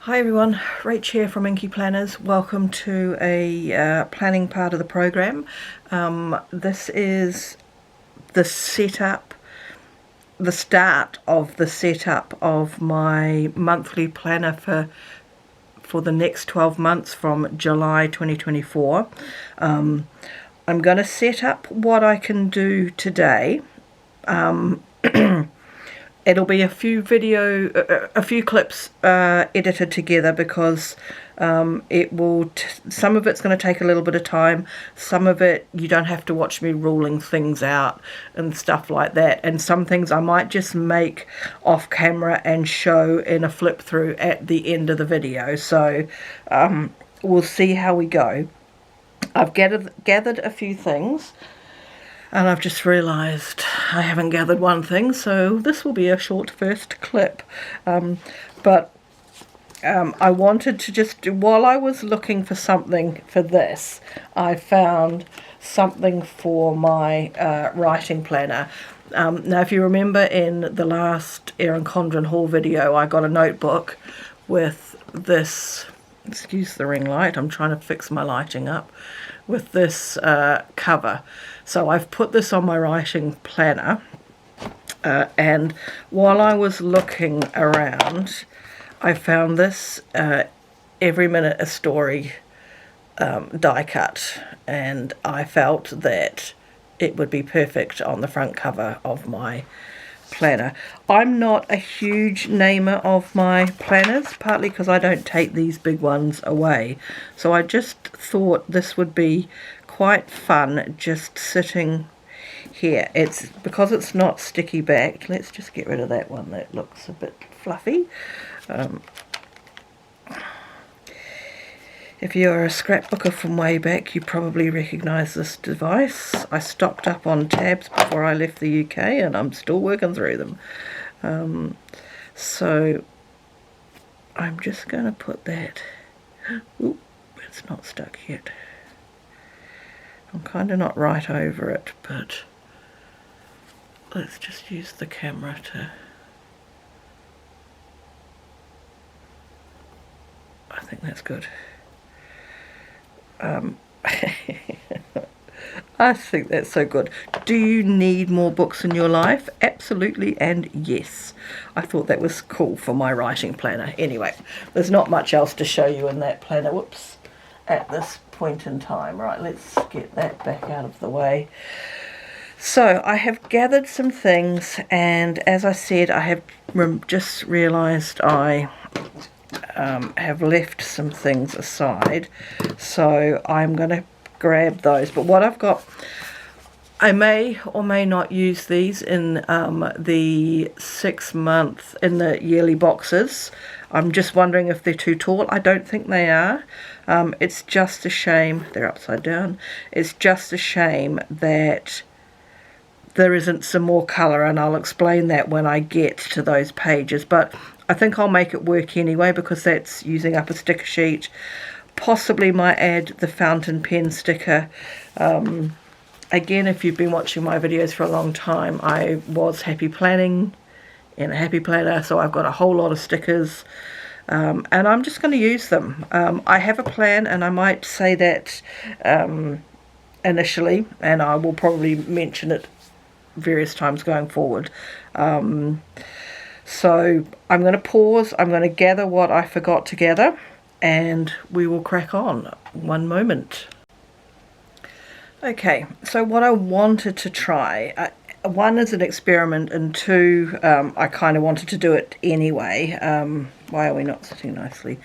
Hi everyone, Rach here from Inky Planners. Welcome to a planning part of the program. This is the setup, the start of the setup of my monthly planner for the next 12 months from July 2024. I'm going to set up what I can do today. It'll be a few clips edited together because it will. Some of it's going to take a little bit of time. Some of it you don't have to watch me ruling things out and stuff like that. And some things I might just make off camera and show in a flip through at the end of the video. So we'll see how we go. I've gathered a few things. And I've just realised I haven't gathered one thing, so this will be a short first clip. But I wanted to just, while I was looking for something for this, I found something for my writing planner. Now, if you remember in the last Erin Condren haul video, I got a notebook with this, excuse the ring light, I'm trying to fix my lighting up, with this cover. So I've put this on my writing planner, and while I was looking around, I found this Every Minute a Story die cut, and I felt that it would be perfect on the front cover of my planner. I'm not a huge namer of my planners, partly because I don't take these big ones away, so I just thought this would be quite fun just sitting here. It's because it's not sticky backed. Let's just get rid of that one that looks a bit fluffy. If you're a scrapbooker from way back, you probably recognise this device. I stocked up on tabs before I left the UK and I'm still working through them. So I'm just going to put that, oop, it's not stuck yet. I'm kind of not right over it, but let's just use the camera to, I think that's good. I think that's so good. Do you need more books in your life? Absolutely, and yes. I thought that was cool for my writing planner. Anyway, there's not much else to show you in that planner, whoops, at this point in time. Right, let's get that back out of the way. So I have gathered some things, and as I said, I have just realised I have left some things aside, so I'm going to grab those. But what I've got, I may or may not use these in the 6-month, in the yearly boxes. I'm just wondering if they're too tall. I don't think they are. It's just a shame, they're upside down, it's just a shame that there isn't some more colour, and I'll explain that when I get to those pages. But I think I'll make it work anyway because that's using up a sticker sheet. Possibly might add the fountain pen sticker. Again, if you've been watching my videos for a long time, I was happy planning in a happy planner, so I've got a whole lot of stickers, and I'm just going to use them. I have a plan, and I might say that initially, and I will probably mention it various times going forward. So I'm going to pause, I'm going to gather what I forgot to gather, and we will crack on. One moment. Okay, so what I wanted to try, one is an experiment, and two, I kind of wanted to do it anyway. Why are we not sitting nicely?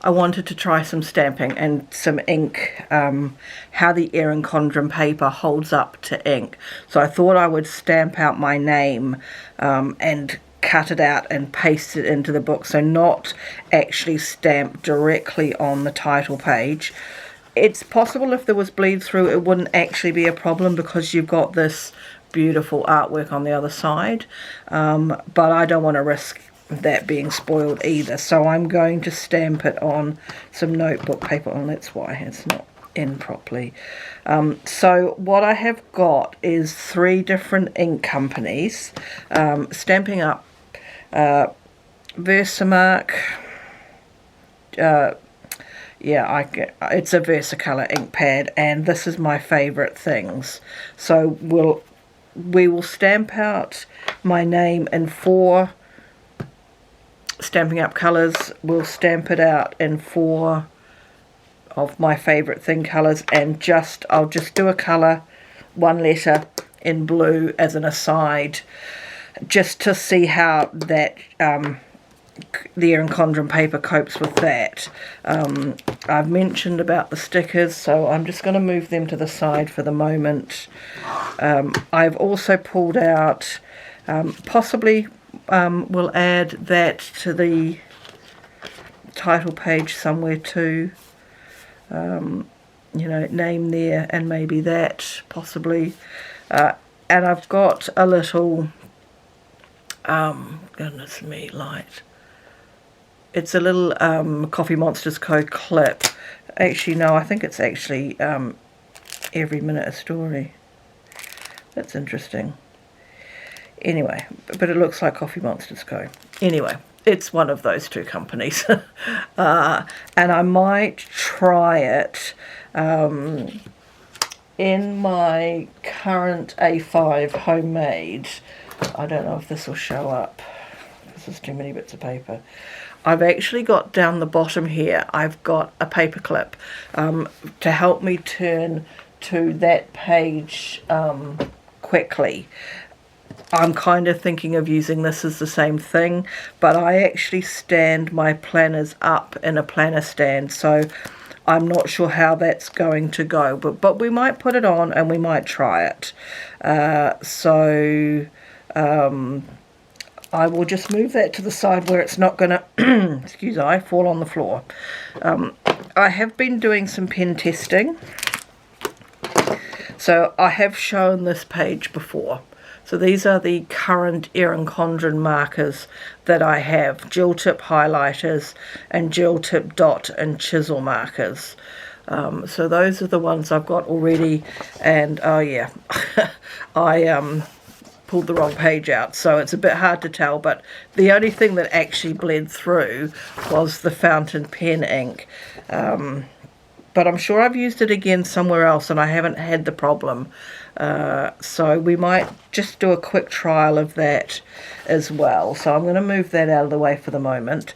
I wanted to try some stamping and some ink, how the Erin Condren paper holds up to ink. So I thought I would stamp out my name and cut it out and paste it into the book, so not actually stamp directly on the title page. It's possible if there was bleed through it wouldn't actually be a problem because you've got this beautiful artwork on the other side, but I don't want to risk that being spoiled either, so I'm going to stamp it on some notebook paper, and that's why it's not in properly. So what I have got is 3 different ink companies stamping up Versamark, yeah, it's a Versacolor ink pad, and this is my favourite things. So we will stamp out my name in 4 Stampin' Up colours. We'll stamp it out in 4 of my favourite thing colours, and I'll just do a colour, 1 letter in blue as an aside, just to see how that the Erin Condren paper copes with that. I've mentioned about the stickers, so I'm just going to move them to the side for the moment. I've also pulled out, possibly we'll add that to the title page somewhere too. You know, name there, and maybe that, possibly. And I've got a little, goodness me, light. It's a little Coffee Monsters Co. clip. Actually, no, I think it's actually Every Minute a Story. That's interesting. Anyway, but it looks like Coffee Monsters Co. Anyway, it's one of those 2 companies. And I might try it in my current A5 homemade. I don't know if this will show up. This is too many bits of paper. I've actually got down the bottom here, I've got a paper clip to help me turn to that page quickly. I'm kind of thinking of using this as the same thing, but I actually stand my planners up in a planner stand, so I'm not sure how that's going to go, but we might put it on and we might try it. I will just move that to the side where it's not going to, excuse me, fall on the floor. I have been doing some pen testing, so I have shown this page before. So these are the current Erin Condren markers that I have, gel tip highlighters and gel tip dot and chisel markers. So those are the ones I've got already, and oh yeah, I pulled the wrong page out, so it's a bit hard to tell, but the only thing that actually bled through was the fountain pen ink. But I'm sure I've used it again somewhere else and I haven't had the problem. So we might just do a quick trial of that as well. So I'm going to move that out of the way for the moment.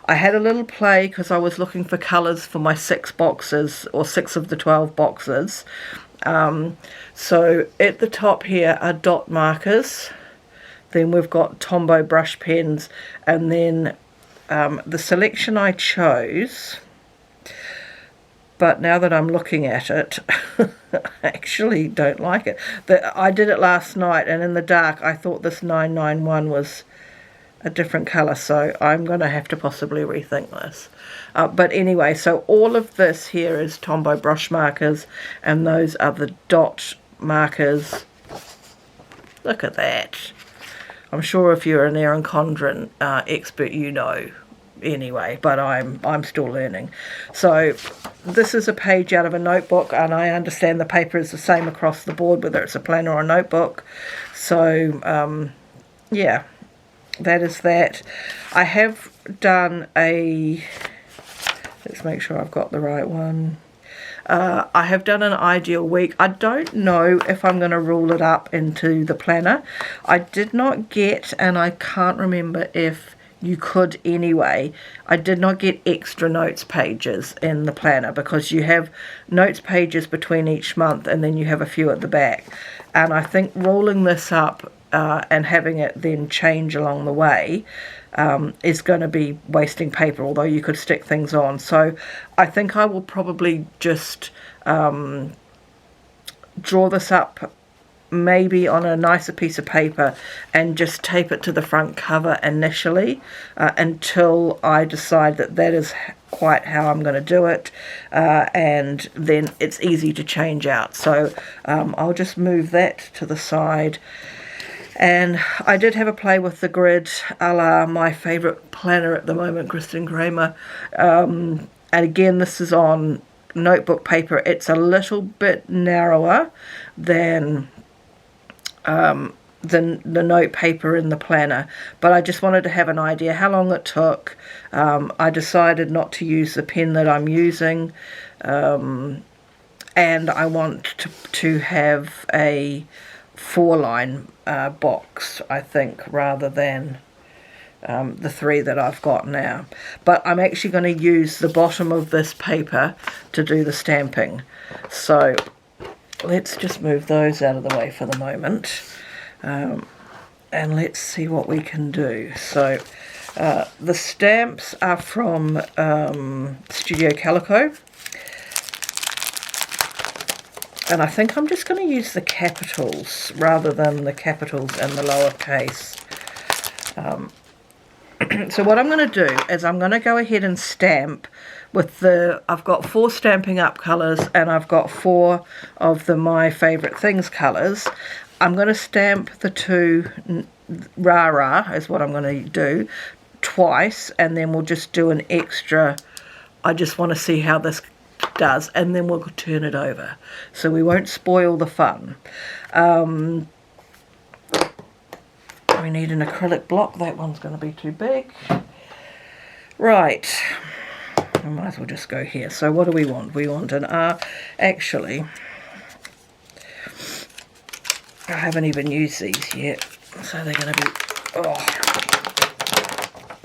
I had a little play because I was looking for colours for my 6 boxes, or 6 of the 12 boxes. So at the top here are dot markers, then we've got Tombow brush pens, and then the selection I chose, but now that I'm looking at it, I actually don't like it. I did it last night, and in the dark I thought this 991 was a different colour, so I'm going to have to possibly rethink this. But anyway, so all of this here is Tombow brush markers, and those are the dot markers. Look at that. I'm sure if you're an Erin Condren expert, you know anyway, but I'm still learning. So this is a page out of a notebook, and I understand the paper is the same across the board, whether it's a planner or a notebook. So yeah, that is that. I have done a, let's make sure I've got the right one. I have done an ideal week. I don't know if I'm going to rule it up into the planner. I did not get, and I can't remember if you could anyway, I did not get extra notes pages in the planner, because you have notes pages between each month and then you have a few at the back. And I think rolling this up and having it then change along the way is going to be wasting paper, although you could stick things on. So I think I will probably just draw this up maybe on a nicer piece of paper and just tape it to the front cover initially until I decide that that is quite how I'm going to do it, and then it's easy to change out. So I'll just move that to the side. And I did have a play with the grid, a la my favourite planner at the moment, Kristen Kramer. And again, this is on notebook paper. It's a little bit narrower than the note paper in the planner, but I just wanted to have an idea how long it took. I decided not to use the pen that I'm using, and I want to have a 4-line box, I think, rather than the 3 that I've got now. But I'm actually going to use the bottom of this paper to do the stamping. So let's just move those out of the way for the moment. And let's see what we can do. So the stamps are from Studio Calico. And I think I'm just going to use the capitals rather than the capitals and the lowercase. So what I'm going to do is I'm going to go ahead and stamp with I've got 4 Stampin' Up colours, and I've got 4 of the My Favourite Things colours. I'm going to stamp the 2 Rara is what I'm going to do twice, and then we'll just do an extra. I just want to see how this does, and then we'll turn it over, so we won't spoil the fun. We need an acrylic block. That one's going to be too big. Right, I might as well just go here. So what do we want? We want an R. Actually, I haven't even used these yet, so they're going to be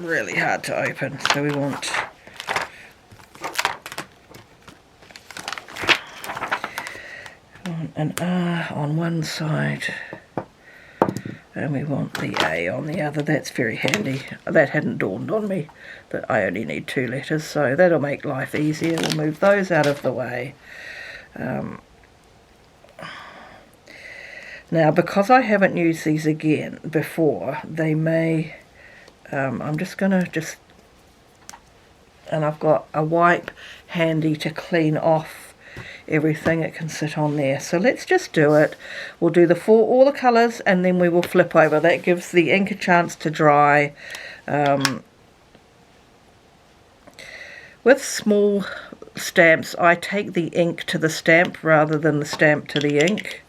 really hard to open. So we want an R on one side, and we want the A on the other. That's very handy. That hadn't dawned on me that I only need 2 letters, so that'll make life easier. We'll move those out of the way. Now, because I haven't used these again before, they may, I'm just going to and I've got a wipe handy to clean off everything. It can sit on there. So let's just do it. We'll do all the colours, and then we will flip over. That gives the ink a chance to dry. With small stamps, I take the ink to the stamp rather than the stamp to the ink.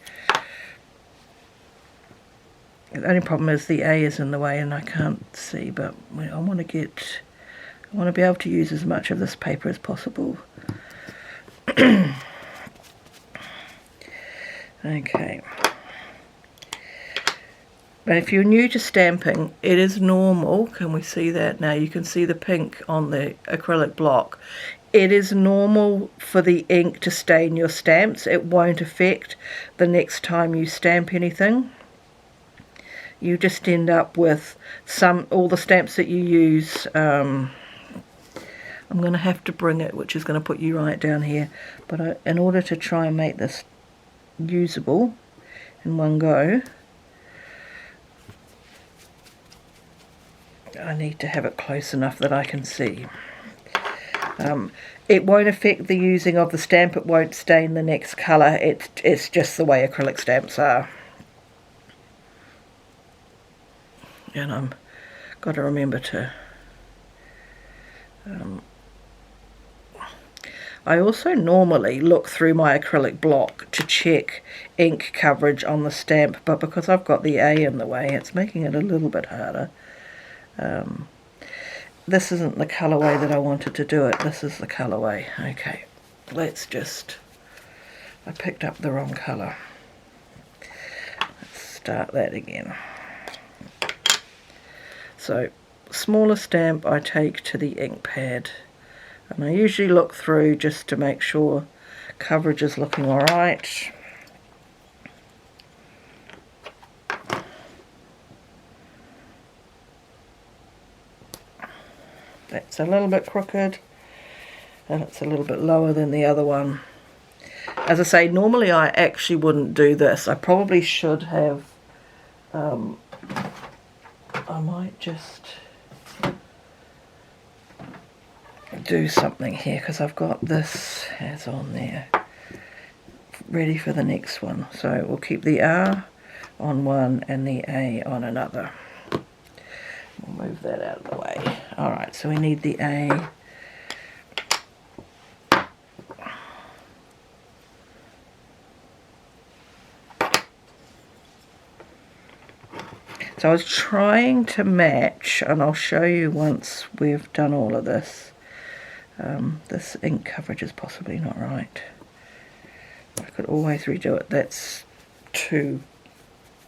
The only problem is the A is in the way and I can't see, but I want to be able to use as much of this paper as possible. Okay. But if you're new to stamping, it is normal. Can we see that now? You can see the pink on the acrylic block. It is normal for the ink to stain your stamps. It won't affect the next time you stamp anything. You just end up with all the stamps that you use. I'm going to have to bring it, which is going to put you right down here. But in order to try and make this usable in one go, I need to have it close enough that I can see. It won't affect the using of the stamp. It won't stain the next colour. It's just the way acrylic stamps are. And I'm got to remember to I also normally look through my acrylic block to check ink coverage on the stamp, but because I've got the A in the way, it's making it a little bit harder. This isn't the colourway that I wanted to do it. This is the colourway. Okay, I picked up the wrong colour. Let's start that again. So, smaller stamp I take to the ink pad, and I usually look through just to make sure coverage is looking alright. That's a little bit crooked, and it's a little bit lower than the other one. As I say, normally I actually wouldn't do this. I probably should have, I might just do something here, because I've got this as on there ready for the next one. So we'll keep the R on one and the A on another. We'll move that out of the way. Alright, so we need the A. So I was trying to match, and I'll show you once we've done all of this. This ink coverage is possibly not right. I could always redo it. That's too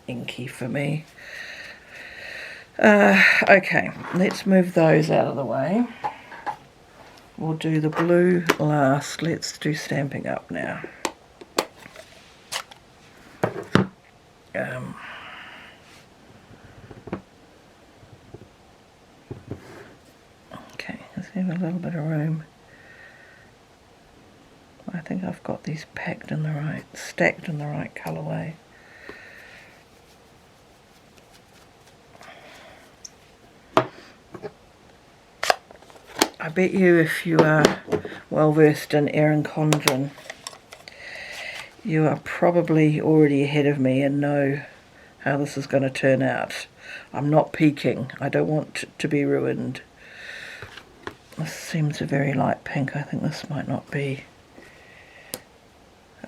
inky for me. Okay, let's move those out of the way. We'll do the blue last. Let's do Stamping Up now. Okay, let's have a little bit of room. I think I've got these stacked in the right colourway. I bet you if you are well versed in Erin Condren, you are probably already ahead of me and know how this is going to turn out. I'm not peeking. I don't want it to be ruined. This seems a very light pink. I think this might not be...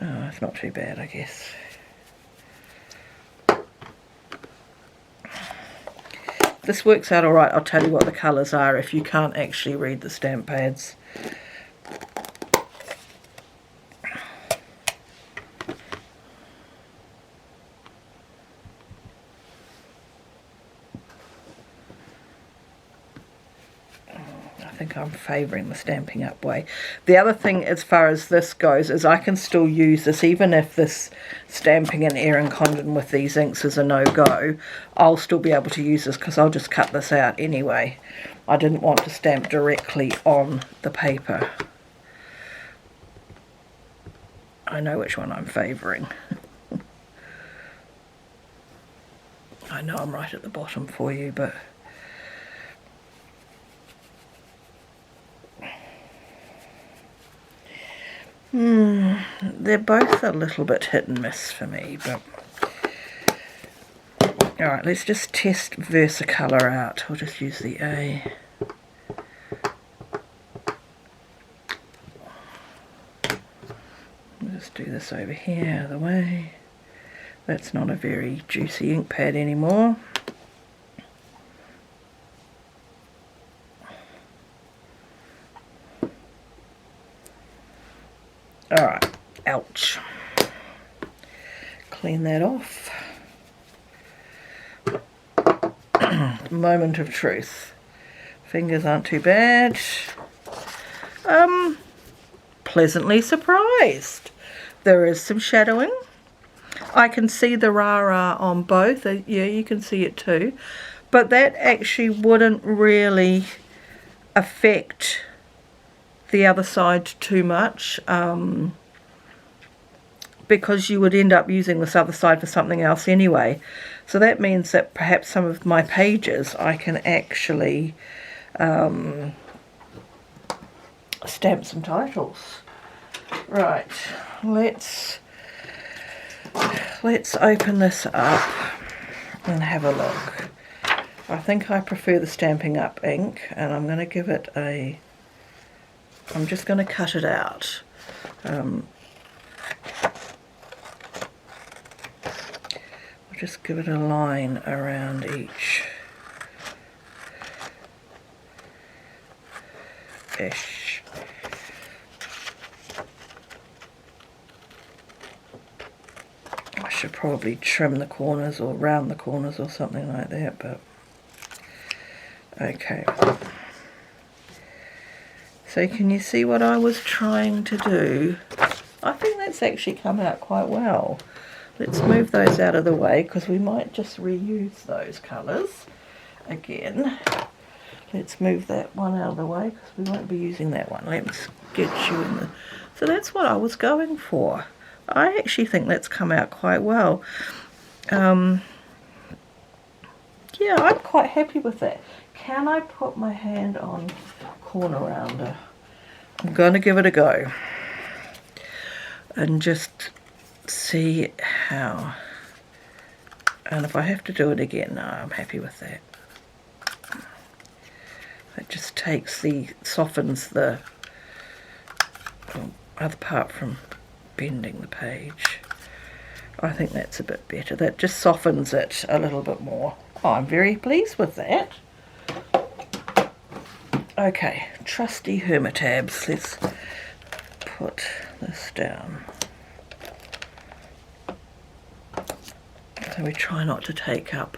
Oh, it's not too bad, I guess. This works out alright. I'll tell you what the colours are if you can't actually read the stamp pads. I think I'm favouring the Stamping Up way. The other thing as far as this goes is I can still use this even if this stamping in Erin Condren with these inks is a no-go. I'll still be able to use this because I'll just cut this out anyway. I didn't want to stamp directly on the paper. I know which one I'm favouring. I know I'm right at the bottom for you, but... They're both a little bit hit and miss for me, but... Alright, let's just test Versacolor out. I'll just use the A. I'll just do this over here, out of the way. That's not a very juicy ink pad anymore. Alright, ouch. Clean that off. Moment of truth. Fingers aren't too bad. Pleasantly surprised. There is some shadowing. I can see the rah-rah on both. Yeah, you can see it too. But that actually wouldn't really affect the other side too much, because you would end up using this other side for something else anyway. So that means that perhaps some of my pages I can actually stamp some titles. Right, let's open this up and have a look. I think I prefer the Stamping Up ink, and I'm going to give it a... I'm just going to cut it out. I'll just give it a line around each. Ish. I should probably trim the corners or round the corners or something like that, but okay. So can you see what I was trying to do? I think that's actually come out quite well. Let's move those out of the way because we might just reuse those colours again. Let's move that one out of the way because we won't be using that one. Let's get you in the... So that's what I was going for. I actually think that's come out quite well. Yeah, I'm quite happy with that. Can I put my hand on corner rounder? I'm going to give it a go and just see how, and if I have to do it again, no, I'm happy with that. It just softens the other part from bending the page. I think that's a bit better. That just softens it a little bit more. Oh, I'm very pleased with that. Okay, trusty Hermitabs. Let's put this down. So we try not to take up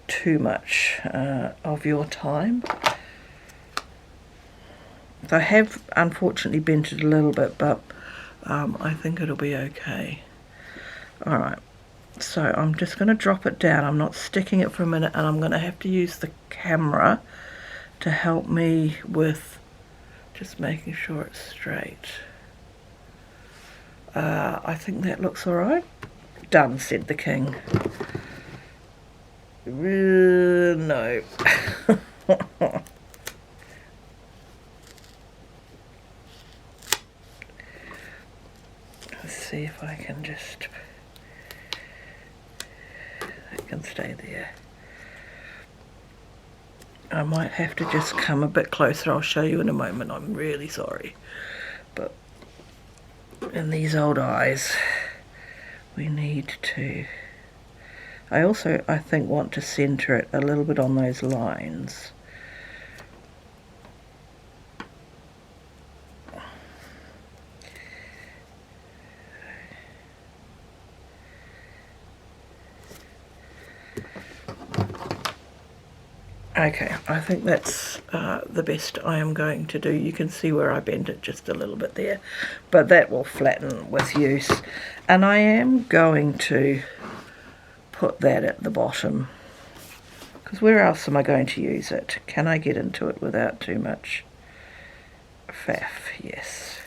too much of your time. So I have unfortunately bent it a little bit, but I think it'll be okay. Alright, so I'm just going to drop it down. I'm not sticking it for a minute, and I'm going to have to use the camera to help me with just making sure it's straight. I think that looks alright. Done, said the king. No. Let's see if I can just... It can stay there. I might have to just come a bit closer. I'll show you in a moment. I'm really sorry. But in these old eyes, we need to... I also, I think, want to centre it a little bit on those lines. Okay, I think that's the best I am going to do. You can see where I bent it just a little bit there, but that will flatten with use. And I am going to put that at the bottom, because where else am I going to use it? Can I get into it without too much faff? Yes.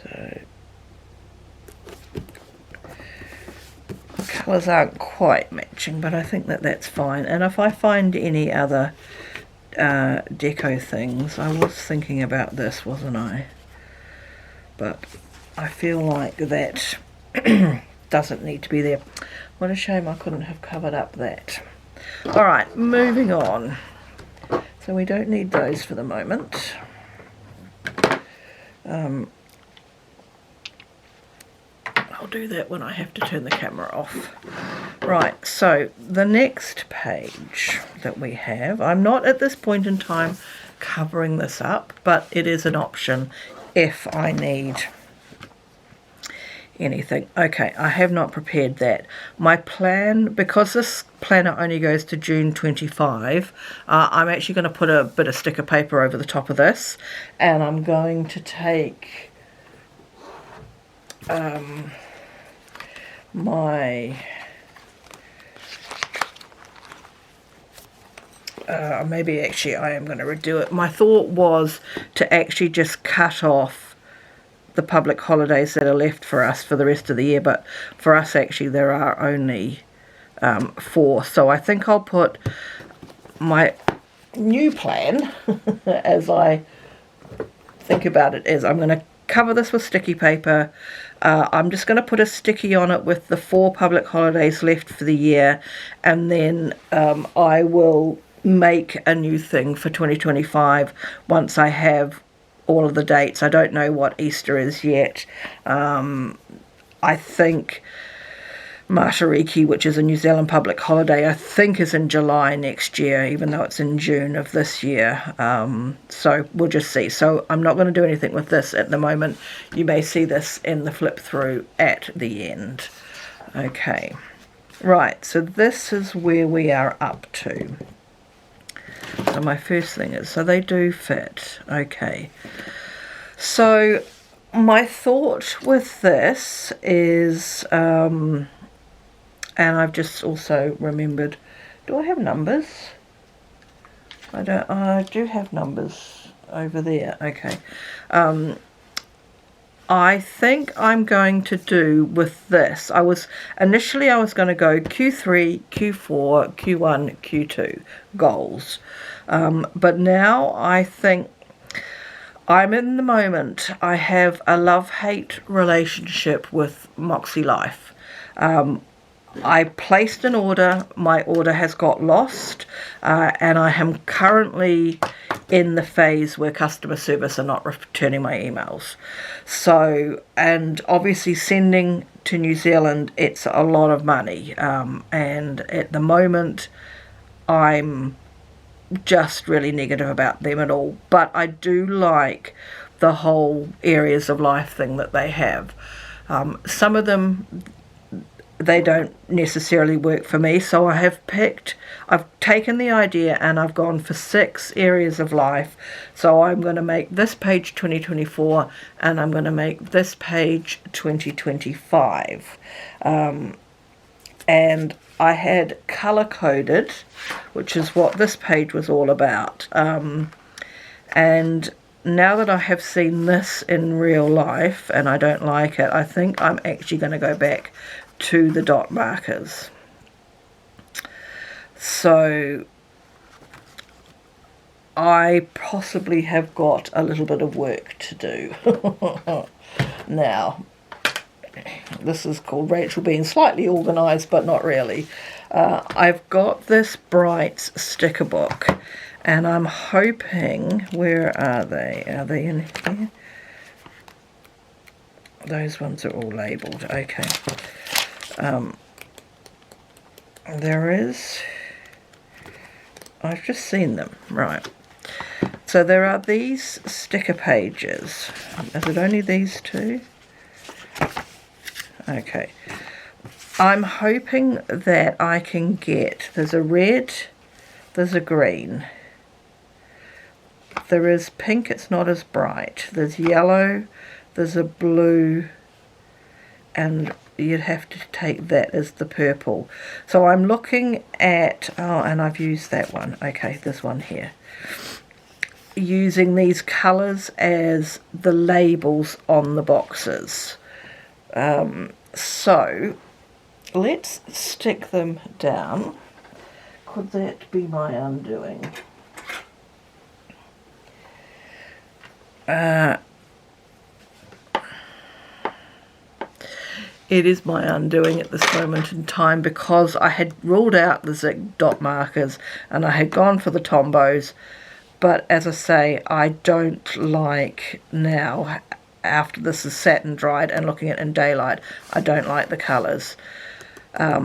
So colours aren't quite matching, but I think that that's fine. And if I find any other deco things, I was thinking about this, wasn't I? But I feel like that doesn't need to be there. What a shame I couldn't have covered up that. Alright, moving on. So we don't need those for the moment. I'll do that when I have to turn the camera off. Right, so the next page that we have, I'm not at this point in time covering this up, but it is an option if I need anything. Okay, I have not prepared that. My plan, because this planner only goes to June 25, I'm actually going to put a bit of sticker paper over the top of this, and I'm going to take maybe actually I am going to redo it. My thought was to actually just cut off the public holidays that are left for us for the rest of the year, but for us actually there are only 4, so I think I'll put my new plan as I think about it is I'm going to cover this with sticky paper. I'm just going to put a sticky on it with the 4 public holidays left for the year, and then I will make a new thing for 2025 once I have all of the dates. I don't know what Easter is yet. I think Matariki, which is a New Zealand public holiday, I think is in July next year, even though it's in June of this year. So we'll just see. So I'm not going to do anything with this at the moment. You may see this in the flip through at the end. Okay. Right, so this is where we are up to. So my first thing is, so they do fit. Okay. So my thought with this is, and I've just also remembered, do I have numbers? I don't, I do have numbers over there. Okay. I think I'm going to do with this, initially I was going to go Q3, Q4, Q1, Q2 goals. But now I think I'm in the moment. I have a love-hate relationship with Moxie Life. I placed an order, my order has got lost, and I am currently in the phase where customer service are not returning my emails. So, and obviously sending to New Zealand, it's a lot of money, and at the moment I'm just really negative about them at all. But I do like the whole areas of life thing that they have. Some of them, they don't necessarily work for me, so I've taken the idea and I've gone for 6 areas of life. So I'm going to make this page 2024 and I'm going to make this page 2025. And I had color coded, which is what this page was all about. And now that I have seen this in real life and I don't like it, I think I'm actually going to go back to the dot markers. So I possibly have got a little bit of work to do. Now, this is called Rachel being slightly organised, but not really. I've got this Brights sticker book, and I'm hoping, where are they? Are they in here? Those ones are all labelled, okay. There is, I've just seen them, right. So there are these sticker pages. Is it only these 2? Okay. I'm hoping that I can get, there's a red, there's a green. There is pink, it's not as bright. There's yellow, there's a blue, and you'd have to take that as the purple. So I'm looking at, oh, and I've used that one. Okay, this one here. Using these colours as the labels on the boxes. So let's stick them down. Could that be my undoing? It is my undoing at this moment in time, because I had ruled out the zig dot markers and I had gone for the Tombos, but as I say, I don't like now, after this is sat and dried and looking at it in daylight, I don't like the colours. I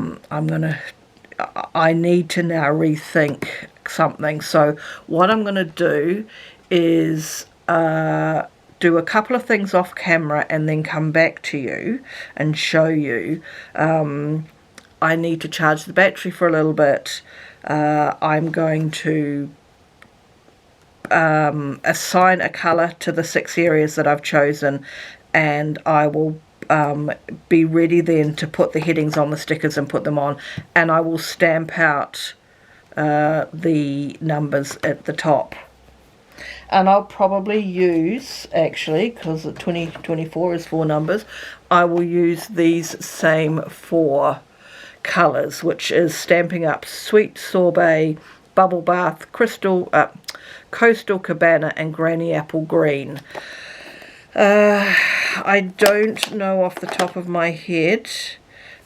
need to now rethink something. So what I'm going to do is do a couple of things off camera and then come back to you and show you. I need to charge the battery for a little bit. I'm going to assign a colour to the 6 areas that I've chosen, and I will be ready then to put the headings on the stickers and put them on, and I will stamp out the numbers at the top. And I'll probably use, actually, because the 2024 is 4 numbers, I will use these same 4 colours, which is stamping up Sweet Sorbet, Bubble Bath, Coastal Cabana and Granny Apple Green. I don't know off the top of my head.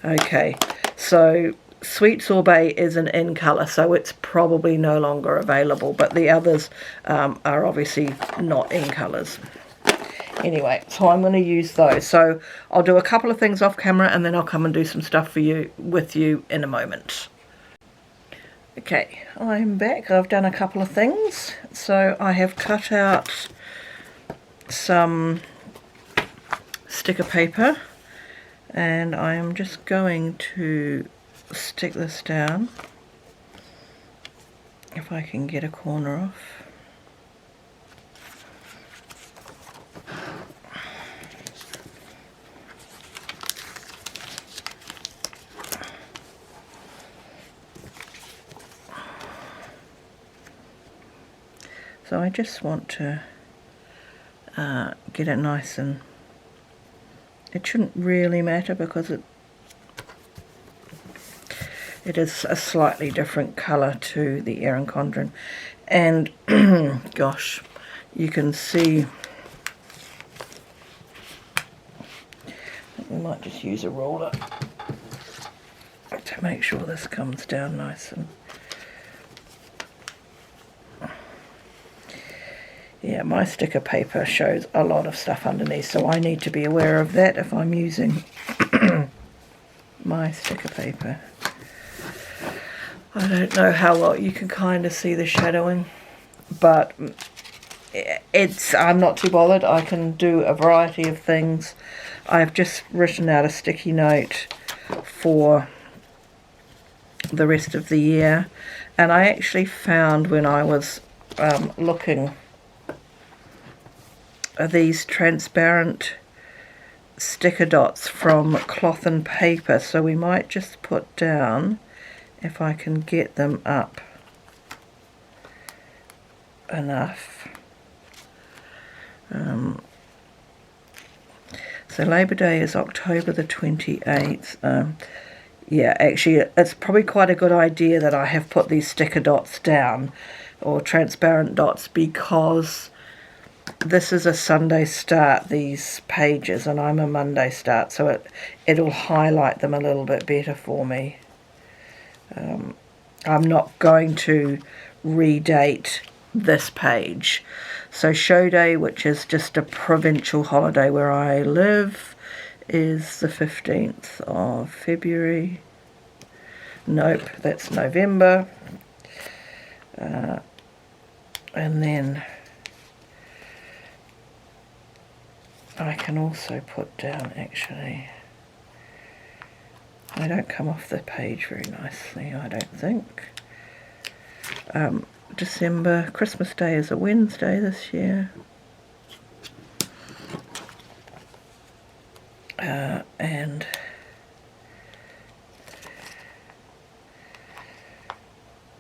Okay, so Sweet Sorbet is an in colour, so it's probably no longer available, but the others are obviously not in colours. Anyway, so I'm going to use those. So I'll do a couple of things off camera and then I'll come and do some stuff with you in a moment. Okay, I'm back. I've done a couple of things. So I have cut out some sticker paper and I am just going to stick this down, if I can get a corner off. So I just want to get it nice, and it shouldn't really matter because it is a slightly different colour to the Erin Condren, and gosh, you can see, we might just use a ruler. make sure this comes down nice and... Yeah, my sticker paper shows a lot of stuff underneath, so I need to be aware of that if I'm using my sticker paper. I don't know how well you can kind of see the shadowing, but I'm not too bothered. I can do a variety of things. I've just written out a sticky note for the rest of the year, and I actually found when I was looking these transparent sticker dots from cloth and paper, so we might just put down, if I can get them up enough. So Labour Day is October the 28th. Yeah, actually it's probably quite a good idea that I have put these sticker dots down, or transparent dots, because this is a Sunday start, these pages, and I'm a Monday start, so it'll highlight them a little bit better for me. I'm not going to redate this page. So Show Day, which is just a provincial holiday where I live, is the 15th of February. Nope, that's November. And then I can also put down, actually, they don't come off the page very nicely, I don't think. December, Christmas Day is a Wednesday this year. And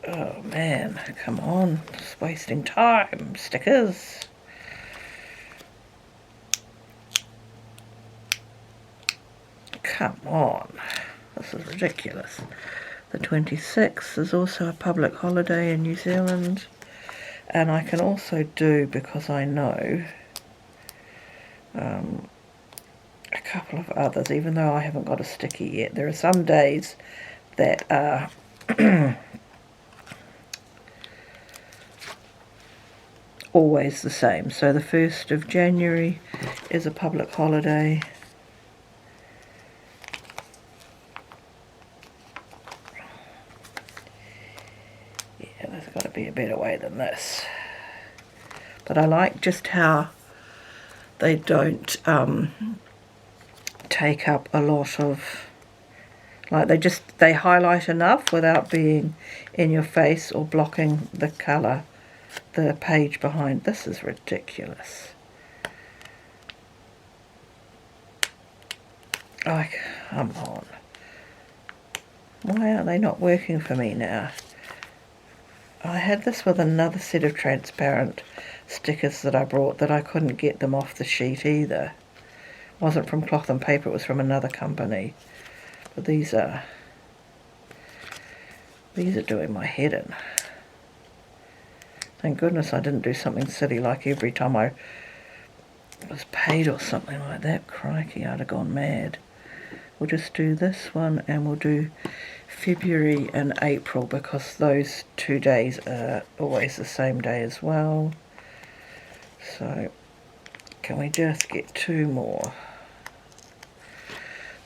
oh man, come on, it's wasting time, stickers. Come on, this is ridiculous. The 26th is also a public holiday in New Zealand, and I can also do, because I know, a couple of others, even though I haven't got a sticky yet. There are some days that are always the same. So the 1st of January is a public holiday. There's got to be a better way than this. But I like just how they don't take up a lot of, like they highlight enough without being in your face or blocking the colour, the page behind. This is ridiculous. Like, come on. Why are they not working for me now? I had this with another set of transparent stickers that I brought that I couldn't get them off the sheet either. It wasn't from cloth and paper, it was from another company. But these are doing my head in. Thank goodness I didn't do something silly like every time I was paid or something like that. Crikey, I'd have gone mad. We'll just do this one, and we'll do February and April, because those 2 days are always the same day as well. So can we just get 2 more?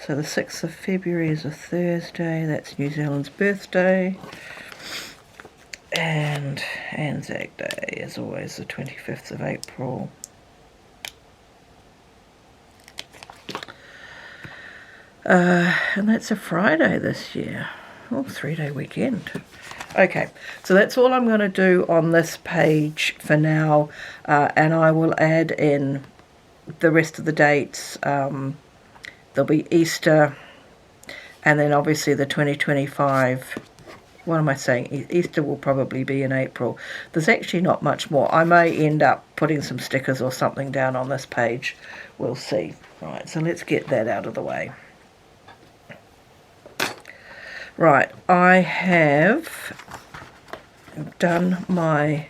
So the 6th of February is a Thursday, that's New Zealand's birthday. And Anzac Day is always the 25th of April. And that's a Friday this year. Oh, 3-day weekend. Okay, so that's all I'm going to do on this page for now, and I will add in the rest of the dates. There'll be Easter, and then obviously the 2025, what am I saying, Easter will probably be in April. There's actually not much more. I may end up putting some stickers or something down on this page. We'll see. Right, so let's get that out of the way. Right, I have done my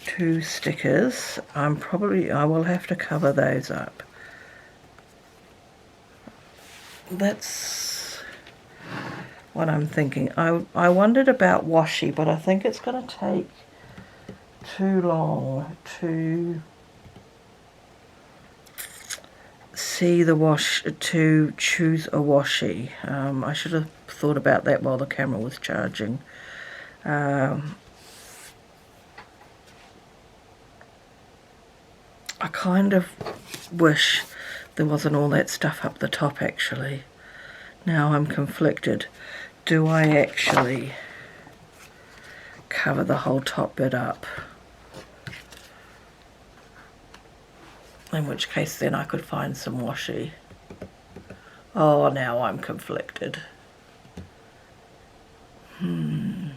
2 stickers. I will have to cover those up. what I'm thinking. I wondered about washi, but I think it's going to take too long to see the wash, to choose a washi. I should have thought about that while the camera was charging. I kind of wish there wasn't all that stuff up the top, actually. Now I'm conflicted. Do I actually cover the whole top bit up? In which case then I could find some washi. Oh, now I'm conflicted. The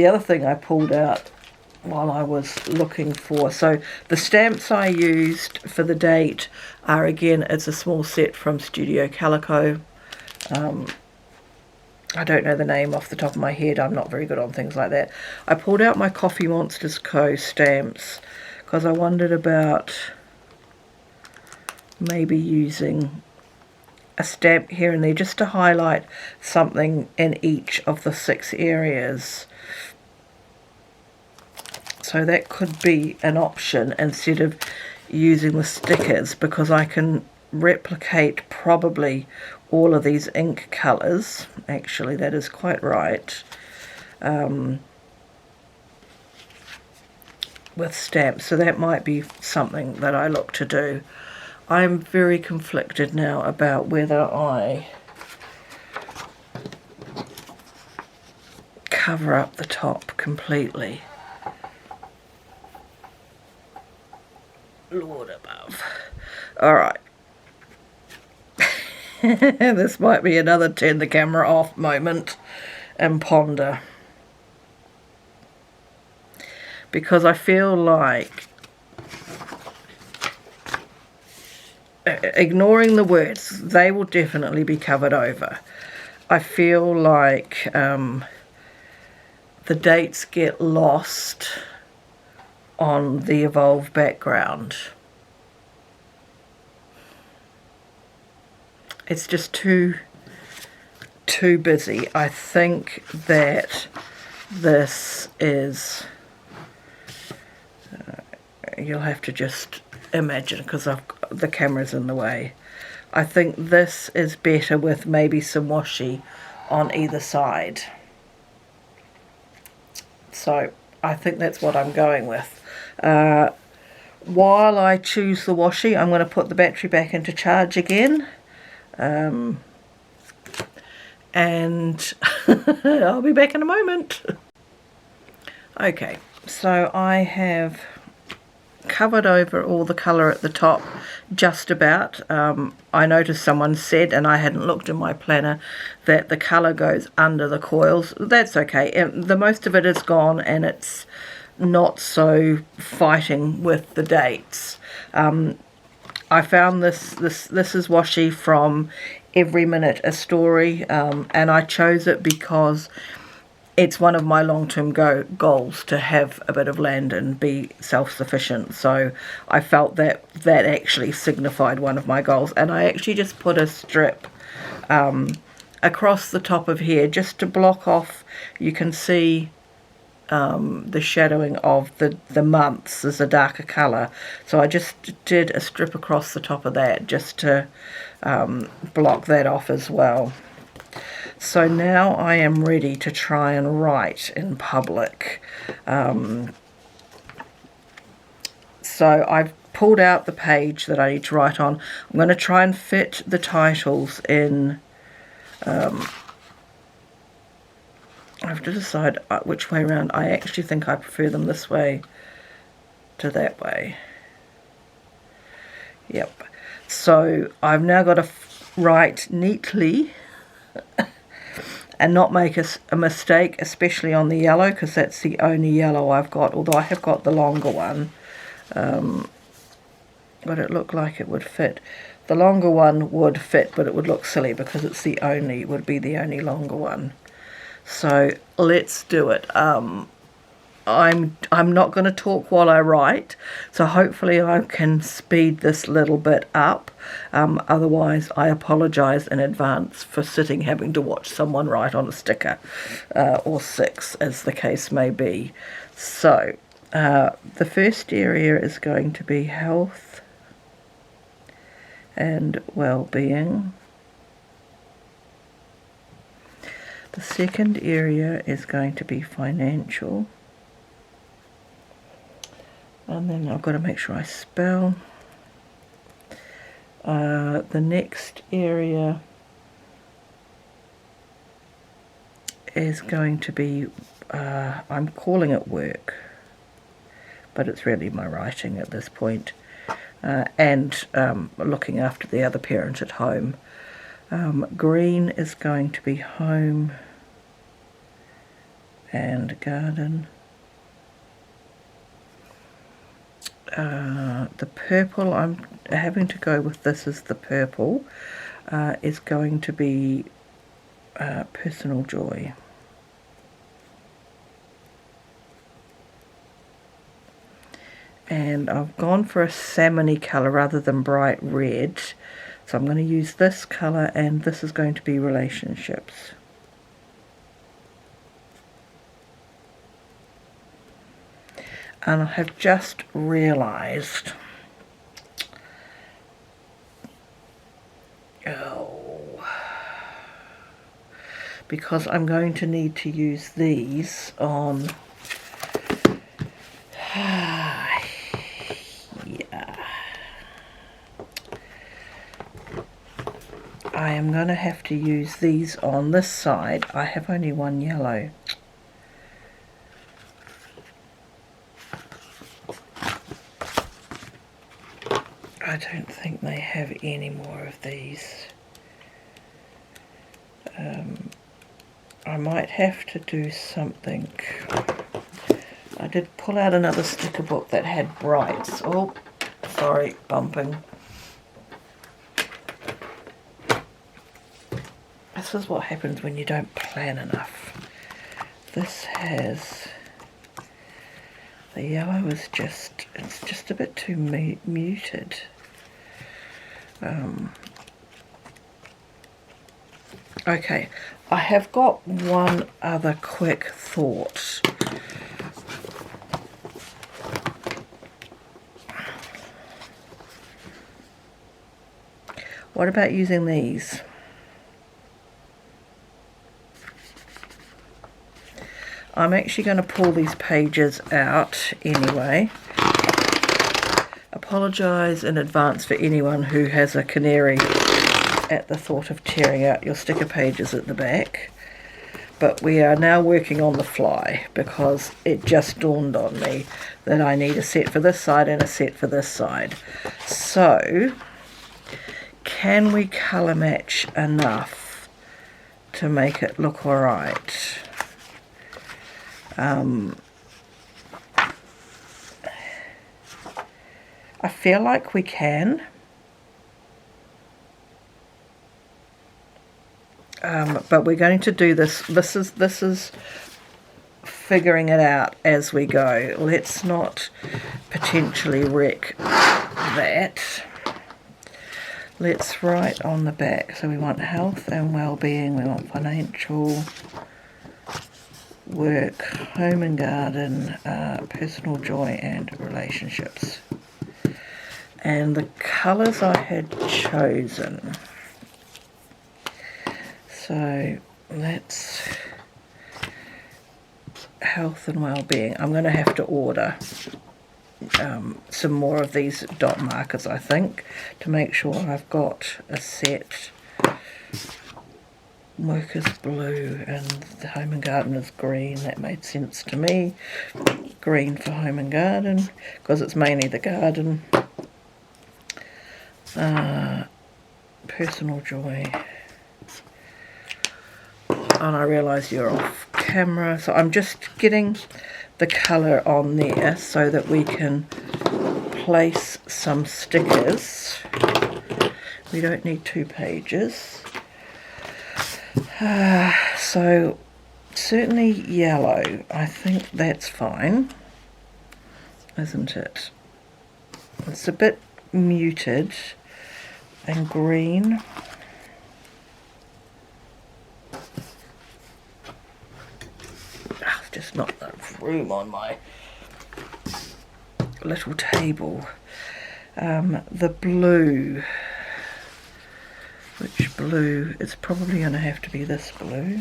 other thing I pulled out while I was looking for, so the stamps I used for the date are, again, it's a small set from Studio Calico. I don't know the name off the top of my head. I'm not very good on things like that. I pulled out my Coffee Monsters Co. stamps because I wondered about maybe using a stamp here and there just to highlight something in each of the 6 areas. So that could be an option instead of using the stickers, because I can replicate probably all of these ink colours. Actually, that is quite right. With stamps, so that might be something that I look to do. I'm very conflicted now about whether I cover up the top completely. Lord above. Alright. This might be another turn the camera off moment and ponder. Because I feel like, ignoring the words, they will definitely be covered over. I feel like the dates get lost on the Evolve background. It's just too busy. I think that this is, you'll have to just imagine because the camera's in the way. I think this is better with maybe some washi on either side. So I think that's what I'm going with. While I choose the washi, I'm going to put the battery back into charge again. And I'll be back in a moment. Okay, so I have covered over all the colour at the top just about. I noticed someone said, and I hadn't looked in my planner, that the colour goes under the coils. That's okay. The most of it is gone and it's not so fighting with the dates. I found this is washi from Every Minute a Story, and I chose it because it's one of my long-term goals to have a bit of land and be self-sufficient. So I felt that actually signified one of my goals, and I actually just put a strip across the top of here just to block off. You can see the shadowing of the months as a darker colour, so I just did a strip across the top of that just to block that off as well. So now I am ready to try and write in public. So I've pulled out the page that I need to write on. I'm going to try and fit the titles in. I have to decide which way around. I actually think I prefer them this way to that way. Yep. So I've now got to write neatly and not make a mistake, especially on the yellow, because that's the only yellow I've got, although I have got the longer one. But it looked like it would fit. The longer one would fit, but it would look silly because it's would be the only longer one. So let's do it. I'm not going to talk while I write, so hopefully I can speed this little bit up. Otherwise, I apologise in advance for sitting having to watch someone write on a sticker, or 6, as the case may be. So, the first area is going to be health and well-being. The second area is going to be financial. And then I've got to make sure I spell. The next area is going to be, I'm calling it work, but it's really my writing at this point, and looking after the other parent at home. Green is going to be home and garden. The purple, I'm having to go with this as the purple, is going to be personal joy. And I've gone for a salmony colour rather than bright red, so I'm going to use this colour, and this is going to be relationships. And I have just realised, because I'm going to need to use these on, I am going to have to use these on this side. I have only one yellow. I don't think they have any more of these. I might have to do something. I did pull out another sticker book that had brights. Oh, sorry, bumping. This is what happens when you don't plan enough. This has, the yellow is just, it's just a bit too muted. Okay, I have got one other quick thought. What about using these? I'm actually going to pull these pages out anyway. Apologise in advance for anyone who has a canary at the thought of tearing out your sticker pages at the back. But we are now working on the fly, because it just dawned on me that I need a set for this side and a set for this side. So, can we colour match enough to make it look alright? I feel like we can. But we're going to do this. This is figuring it out as we go. Let's not potentially wreck that. Let's write on the back. So we want health and well-being. We want financial, work, home and garden, personal joy and relationships. And the colours I had chosen. So that's health and well-being. I'm going to have to order some more of these dot markers, I think, to make sure I've got a set. Work is blue and the home and garden is green. That made sense to me. Green for home and garden, because it's mainly the garden. Personal joy. And I realise you're off camera, so I'm just getting the colour on there so that we can place some stickers. We don't need 2 pages. So certainly yellow. I think that's fine, isn't it? It's a bit muted. And green. Just not enough room on my little table. The blue. Which blue? It's probably going to have to be this blue.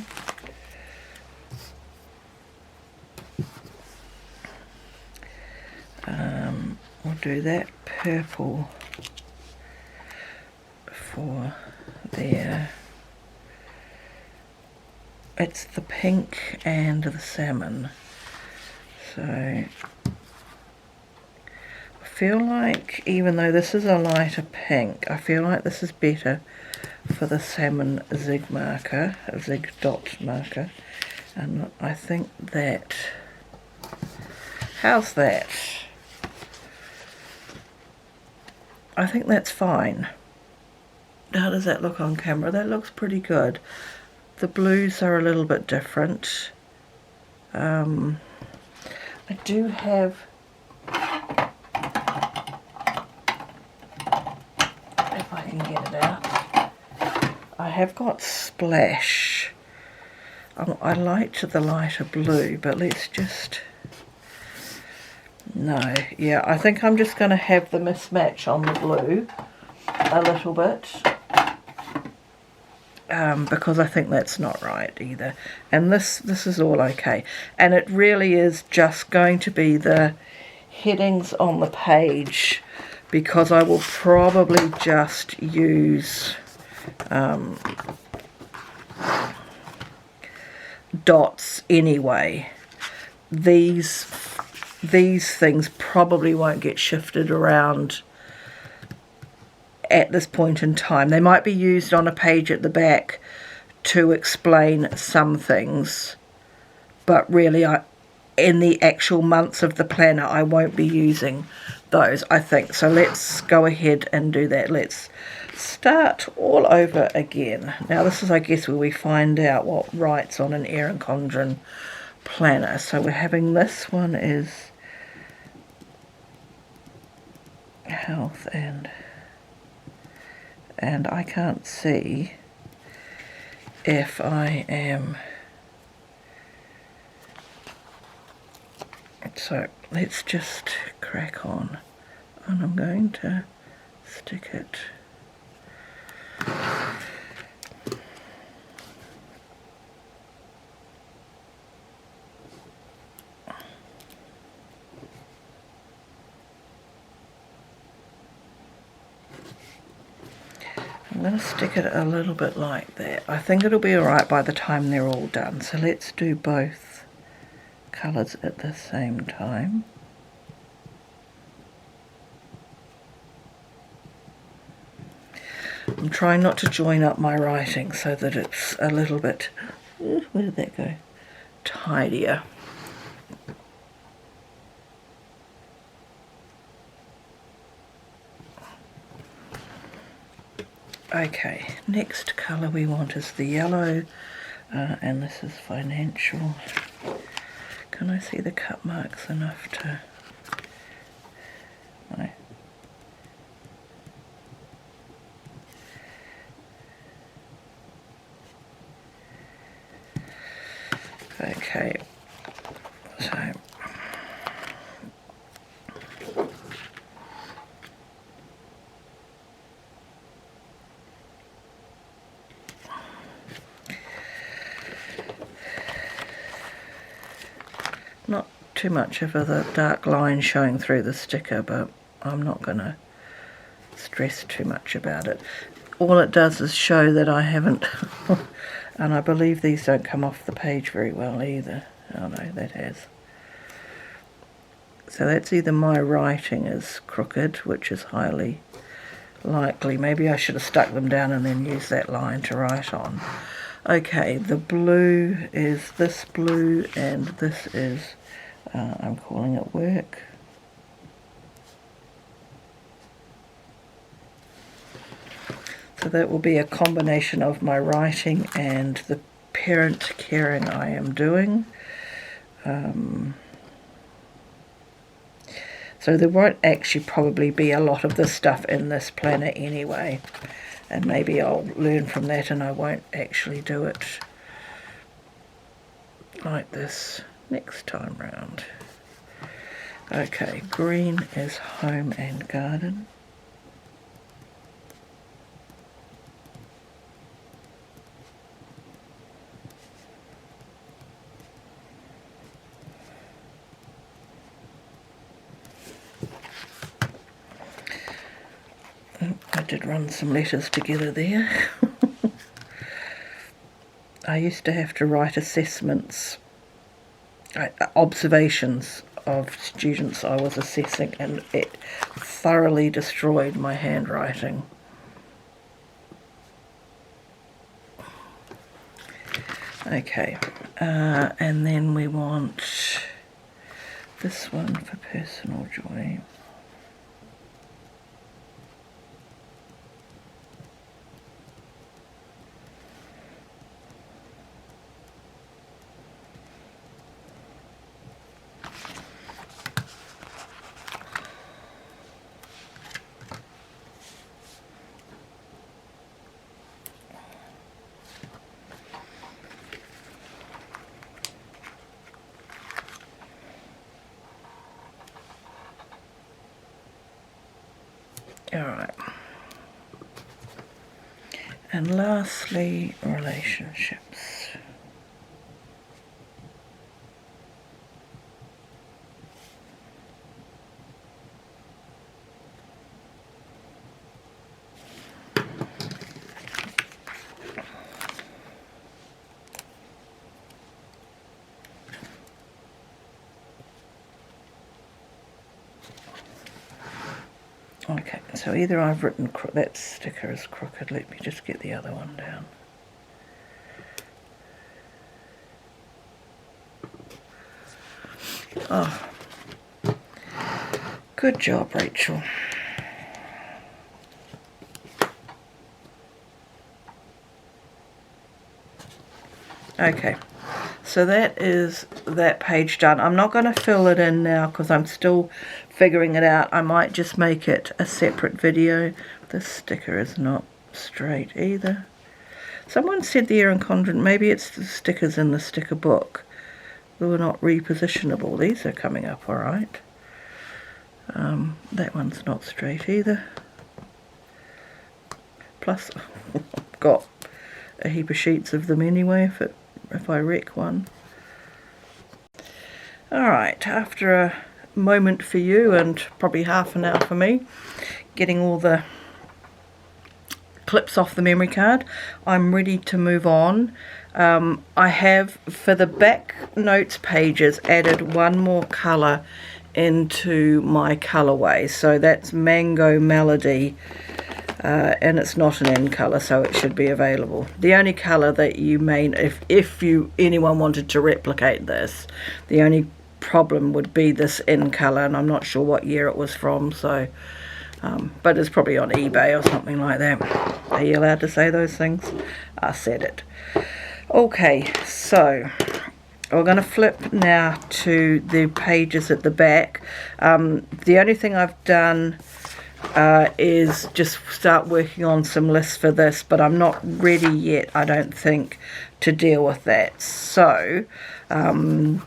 We'll do that purple for there. It's the pink and the salmon. So I feel like, even though this is a lighter pink, I feel like this is better for the salmon zig marker, a zig dot marker. And I think that, how's that? I think that's fine. How does that look on camera? That looks pretty good. The blues are a little bit different. I do have, if I can get it out, I have got splash. I liked the lighter blue, but let's just, no, yeah, I think I'm just going to have the mismatch on the blue a little bit. Because I think that's not right either. And this is all okay. And it really is just going to be the headings on the page, because I will probably just use dots anyway. These things probably won't get shifted around at this point in time. They might be used on a page at the back to explain some things, but really in the actual months of the planner I won't be using those, I think. So let's go ahead and do that. Let's start all over again. Now this is, I guess, where we find out what writes on an Erin Condren planner. So we're having, this one is health, and I can't see if I am, so let's just crack on, and I'm going to stick it I'm going to stick it a little bit like that. I think it'll be alright by the time they're all done. So let's do both colours at the same time. I'm trying not to join up my writing so that it's a little bit, where did that go, tidier. Okay, next colour we want is the yellow, and this is financial. Can I see the cut marks enough to, no. Okay, so not too much of a dark line showing through the sticker, but I'm not going to stress too much about it. All it does is show that I haven't, and I believe these don't come off the page very well either. Oh no, that has. So that's either my writing is crooked, which is highly likely. Maybe I should have stuck them down and then used that line to write on. Okay, the blue is this blue, and this is, I'm calling it work. So that will be a combination of my writing and the parent caring I am doing. So there won't actually probably be a lot of this stuff in this planner anyway. And maybe I'll learn from that and I won't actually do it like this next time round. Okay, green is home and garden. Oh, I did run some letters together there. I used to have to write assessments, observations of students I was assessing, and it thoroughly destroyed my handwriting. Okay, and then we want this one for personal joy. Alright. And lastly, relationships. Okay, so either I've written, that sticker is crooked, let me just get the other one down. Oh, good job, Rachel. Okay, so that is that page done. I'm not going to fill it in now because I'm still figuring it out. I might just make it a separate video. This sticker is not straight either. Someone said the Erin Condren, maybe it's the stickers in the sticker book that were not repositionable. These are coming up all right. That one's not straight either. Plus, I've got a heap of sheets of them anyway if I wreck one. Alright, after a moment for you and probably half an hour for me, getting all the clips off the memory card, I'm ready to move on. I have, for the back notes pages, added one more colour into my colourway. So that's Mango Melody, and it's not an in colour, so it should be available. The only colour that you may, if anyone wanted to replicate this, the only problem would be this in colour, and I'm not sure what year it was from, so but it's probably on eBay or something like that. Are you allowed to say those things? I said it. Okay, so we're going to flip now to the pages at the back. The only thing I've done is just start working on some lists for this, but I'm not ready yet, I don't think, to deal with that. So I'm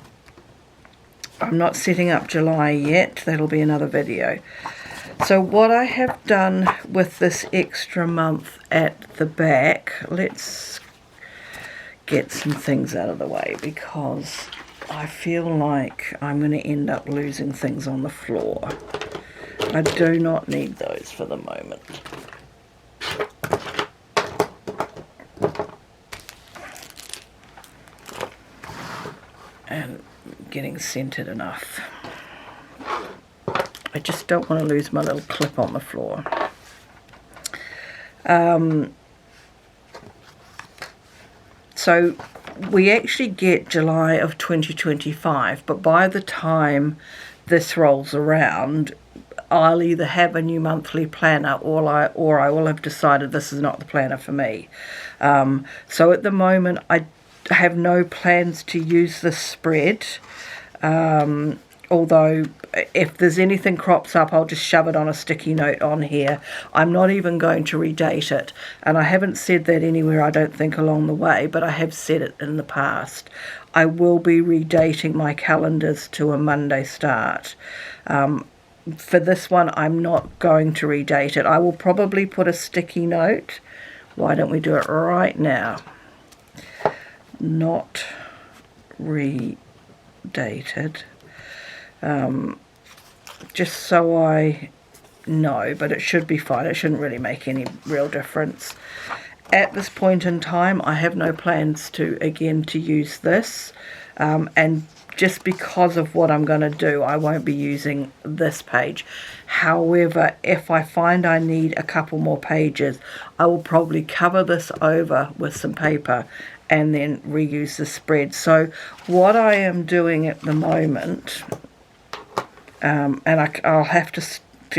not setting up July yet. That'll be another video. So what I have done with this extra month at the back, let's get some things out of the way because I feel like I'm going to end up losing things on the floor. I do not need those for the moment. And getting scented enough. I just don't want to lose my little clip on the floor. So we actually get July of 2025, but by the time this rolls around, I'll either have a new monthly planner or I will have decided this is not the planner for me. So at the moment I have no plans to use this spread. Although if there's anything crops up, I'll just shove it on a sticky note on here. I'm not even going to redate it, and I haven't said that anywhere, I don't think, along the way, but I have said it in the past. I will be redating my calendars to a Monday start. For this one, I'm not going to redate it. I will probably put a sticky note. Why don't we do it right now? Not redated. Just so I know, but it should be fine. It shouldn't really make any real difference. At this point in time, I have no plans to use this, and just because of what I'm going to do, I won't be using this page. However, if I find I need a couple more pages, I will probably cover this over with some paper and then reuse the spread. So what I am doing at the moment, and I'll have to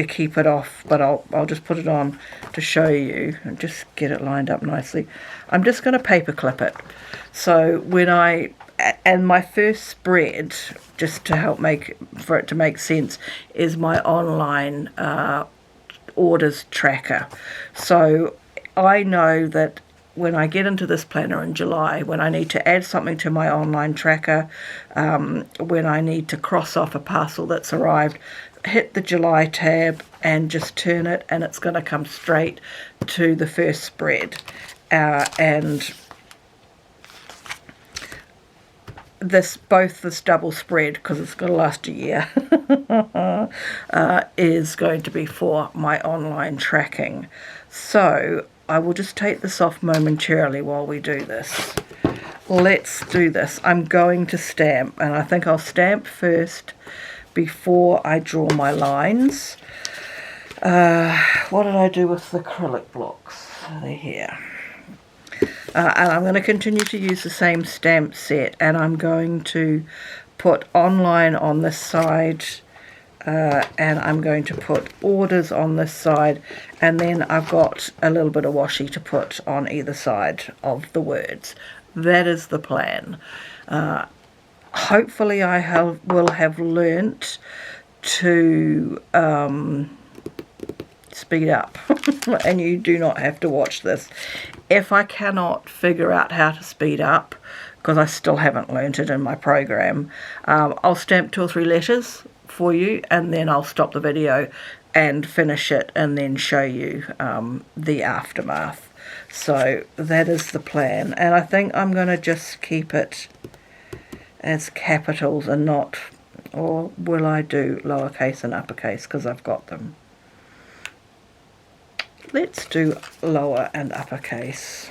keep it off, but I'll just put it on to show you and just get it lined up nicely. I'm just going to paper clip it. So and my first spread, just to help for it to make sense, is my online orders tracker. So I know that when I get into this planner in July, when I need to add something to my online tracker, when I need to cross off a parcel that's arrived, hit the July tab and just turn it, and it's going to come straight to the first spread. And both this double spread, because it's going to last a year, is going to be for my online tracking. So I will just take this off momentarily while we do this. Let's do this. I'm going to stamp, and I think I'll stamp first before I draw my lines. What did I do with the acrylic blocks? They're here. And I'm going to continue to use the same stamp set, and I'm going to put online on this side, and I'm going to put orders on this side, and then I've got a little bit of washi to put on either side of the words. That is the plan. Hopefully I will have learnt to speed up and you do not have to watch this. If I cannot figure out how to speed up, because I still haven't learnt it in my program, I'll stamp 2 or 3 letters for you, and then I'll stop the video and finish it and then show you the aftermath. So that is the plan, and I think I'm going to just keep it as capitals and not, or will I do lowercase and uppercase because I've got them? Let's do lower and uppercase.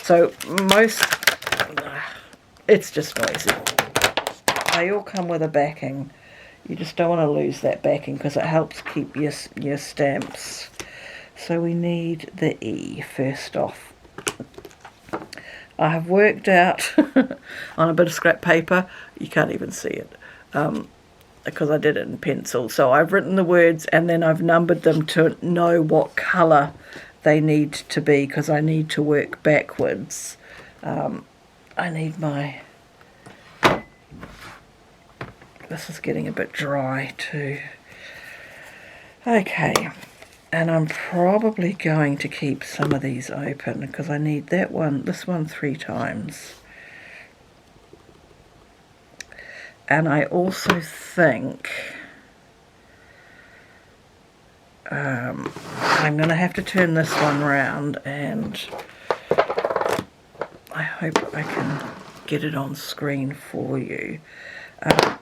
So it's just noisy. They all come with a backing. You just don't want to lose that backing because it helps keep your stamps. So we need the E first off. I have worked out on a bit of scrap paper, you can't even see it, because I did it in pencil. So I've written the words and then I've numbered them to know what colour they need to be, because I need to work backwards. I need this is getting a bit dry too. Okay. And I'm probably going to keep some of these open because I need this one 3 times. And I also think I'm going to have to turn this one round, and I hope I can get it on screen for you. I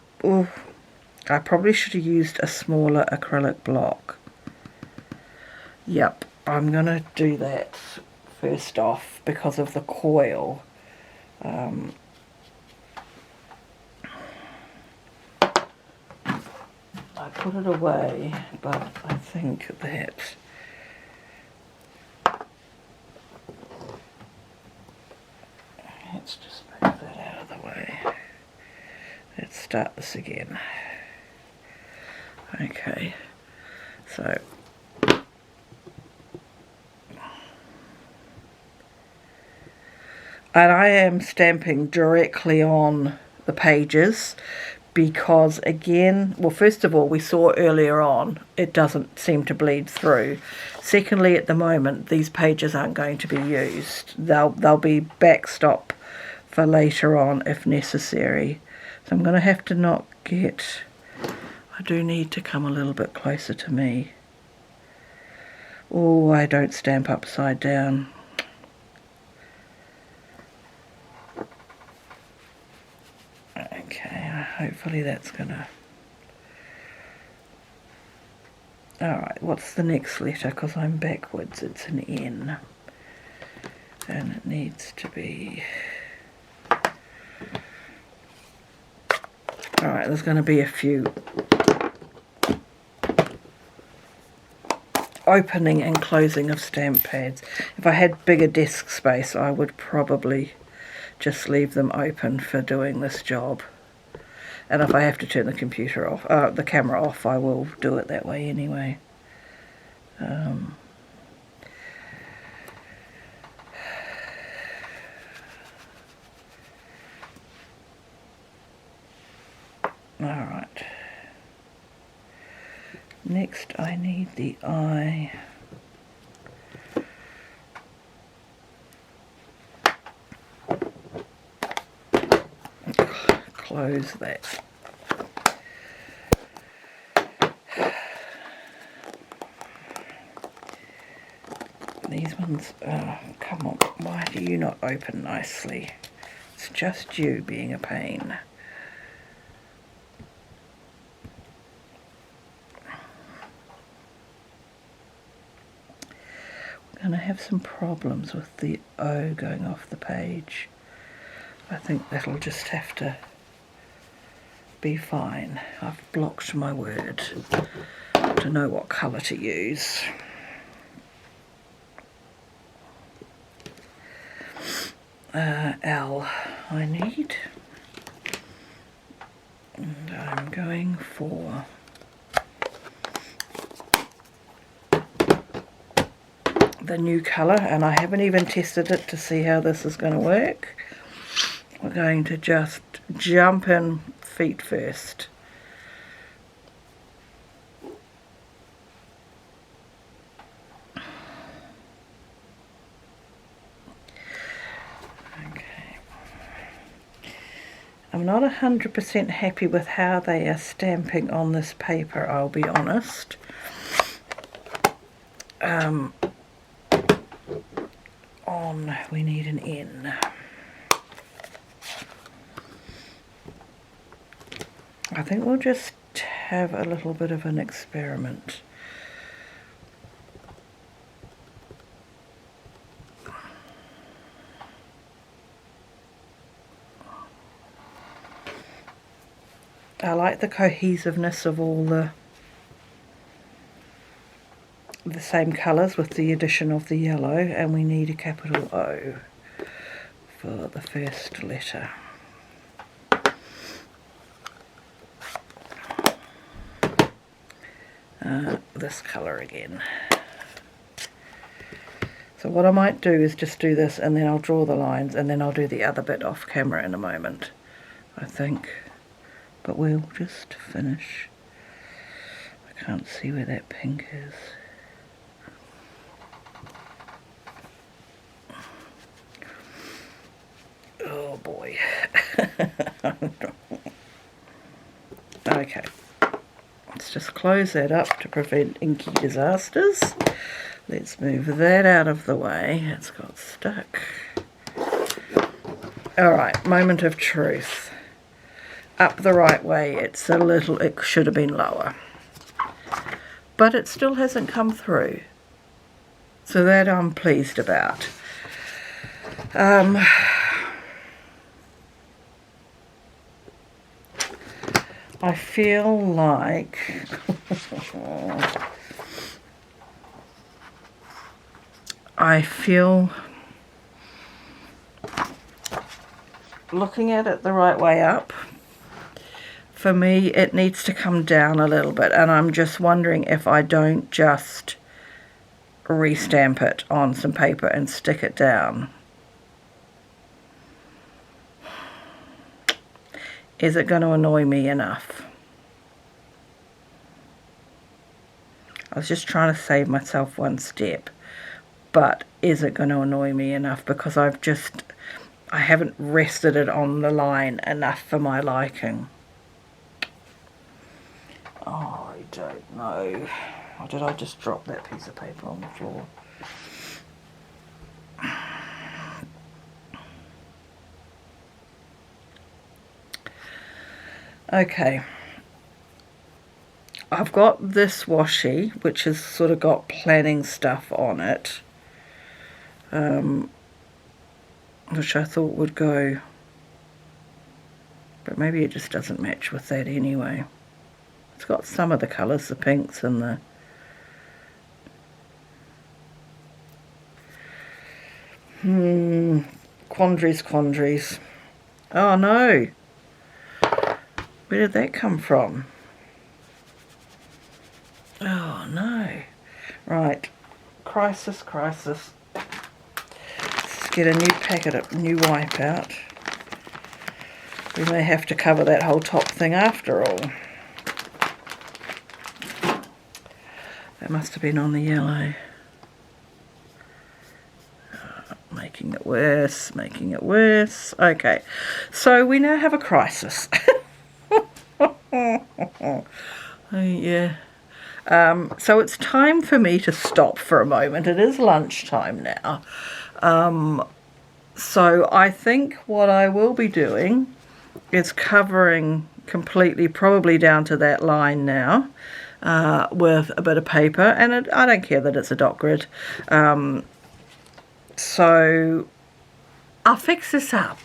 probably should have used a smaller acrylic block. Yep, I'm going to do that first off because of the coil. I put it away, but I think that let's just move that out of the way. Let's start this again. Okay, so And I am stamping directly on the pages because, again, well, first of all, we saw earlier on it doesn't seem to bleed through. Secondly, at the moment, these pages aren't going to be used. They'll be backstop for later on if necessary. So I'm going to have to not get... I do need to come a little bit closer to me. Oh, I don't stamp upside down. Okay, hopefully that's gonna... Alright, what's the next letter? Because I'm backwards, it's an N. And it needs to be... Alright, there's going to be a few opening and closing of stamp pads. If I had bigger desk space, I would probably just leave them open for doing this job. And if I have to turn the computer off, the camera off, I will do it that way anyway. Alright. Next I need the eye. Close that. These ones, come on, why do you not open nicely? It's just you being a pain. We're going to have some problems with the O going off the page. I think that'll just have to be fine. I've blocked my word to know what colour to use. L I need, and I'm going for the new colour, and I haven't even tested it to see how this is going to work. We're going to just jump in feet first. I'm not 100% happy with how they are stamping on this paper, I'll be honest. We need an N. I think we'll just have a little bit of an experiment. I like the cohesiveness of all the same colours with the addition of the yellow, and we need a capital O for the first letter. This colour again. So what I might do is just do this, and then I'll draw the lines, and then I'll do the other bit off camera in a moment, I think. But we'll just finish. I can't see where that pink is. Oh boy. Okay. Let's just close that up to prevent inky disasters. Let's move that out of the way. It's got stuck. Alright, moment of truth. Up the right way, it's a little, it should have been lower. But it still hasn't come through. So that I'm pleased about. I feel like looking at it the right way up, for me it needs to come down a little bit, and I'm just wondering if I don't just restamp it on some paper and stick it down. Is it going to annoy me enough? I was just trying to save myself one step, but is it going to annoy me enough? Because I haven't rested it on the line enough for my liking. Oh, I don't know. Or did I just drop that piece of paper on the floor? Okay. I've got this washi, which has sort of got planning stuff on it, which I thought would go, but maybe it just doesn't match with that anyway. It's got some of the colours, the pinks and the quandaries. Oh no, where did that come from? Oh no. Right, crisis. Let's get a new packet of new wipe out. We may have to cover that whole top thing after all. That must have been on the yellow. Making it worse. Okay, so we now have a crisis. Oh, yeah. So it's time for me to stop for a moment. It is lunchtime now. So I think what I will be doing is covering completely, probably down to that line now, with a bit of paper. And I don't care that it's a dot grid. So I'll fix this up.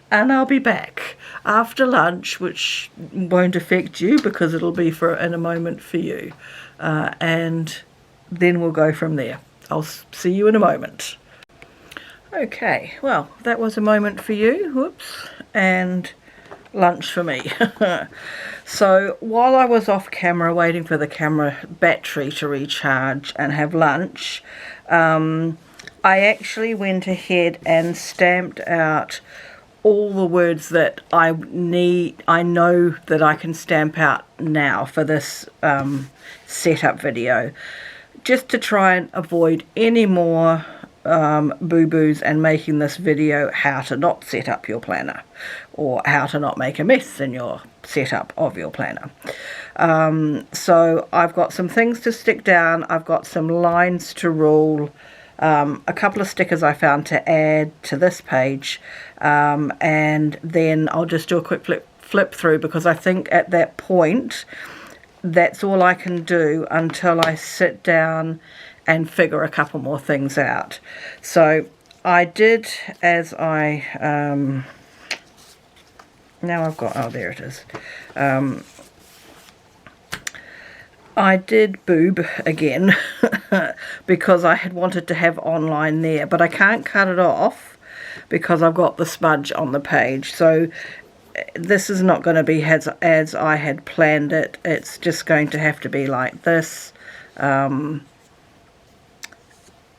And I'll be back after lunch, which won't affect you because it'll be in a moment for you. And then we'll go from there. I'll see you in a moment. Okay, well, that was a moment for you, whoops, and lunch for me. So while I was off camera waiting for the camera battery to recharge and have lunch, I actually went ahead and stamped out all the words that I know that I can stamp out now for this setup video, just to try and avoid any more boo-boos and making this video how to not set up your planner or how to not make a mess in your setup of your planner. So I've got some things to stick down, I've got some lines to rule, a couple of stickers I found to add to this page, and then I'll just do a quick flip through, because I think at that point that's all I can do until I sit down and figure a couple more things out. So I did, as I now I've got, oh, there it is. I did boob again because I had wanted to have online there, but I can't cut it off because I've got the smudge on the page. So this is not going to be as I had planned it. It's just going to have to be like this.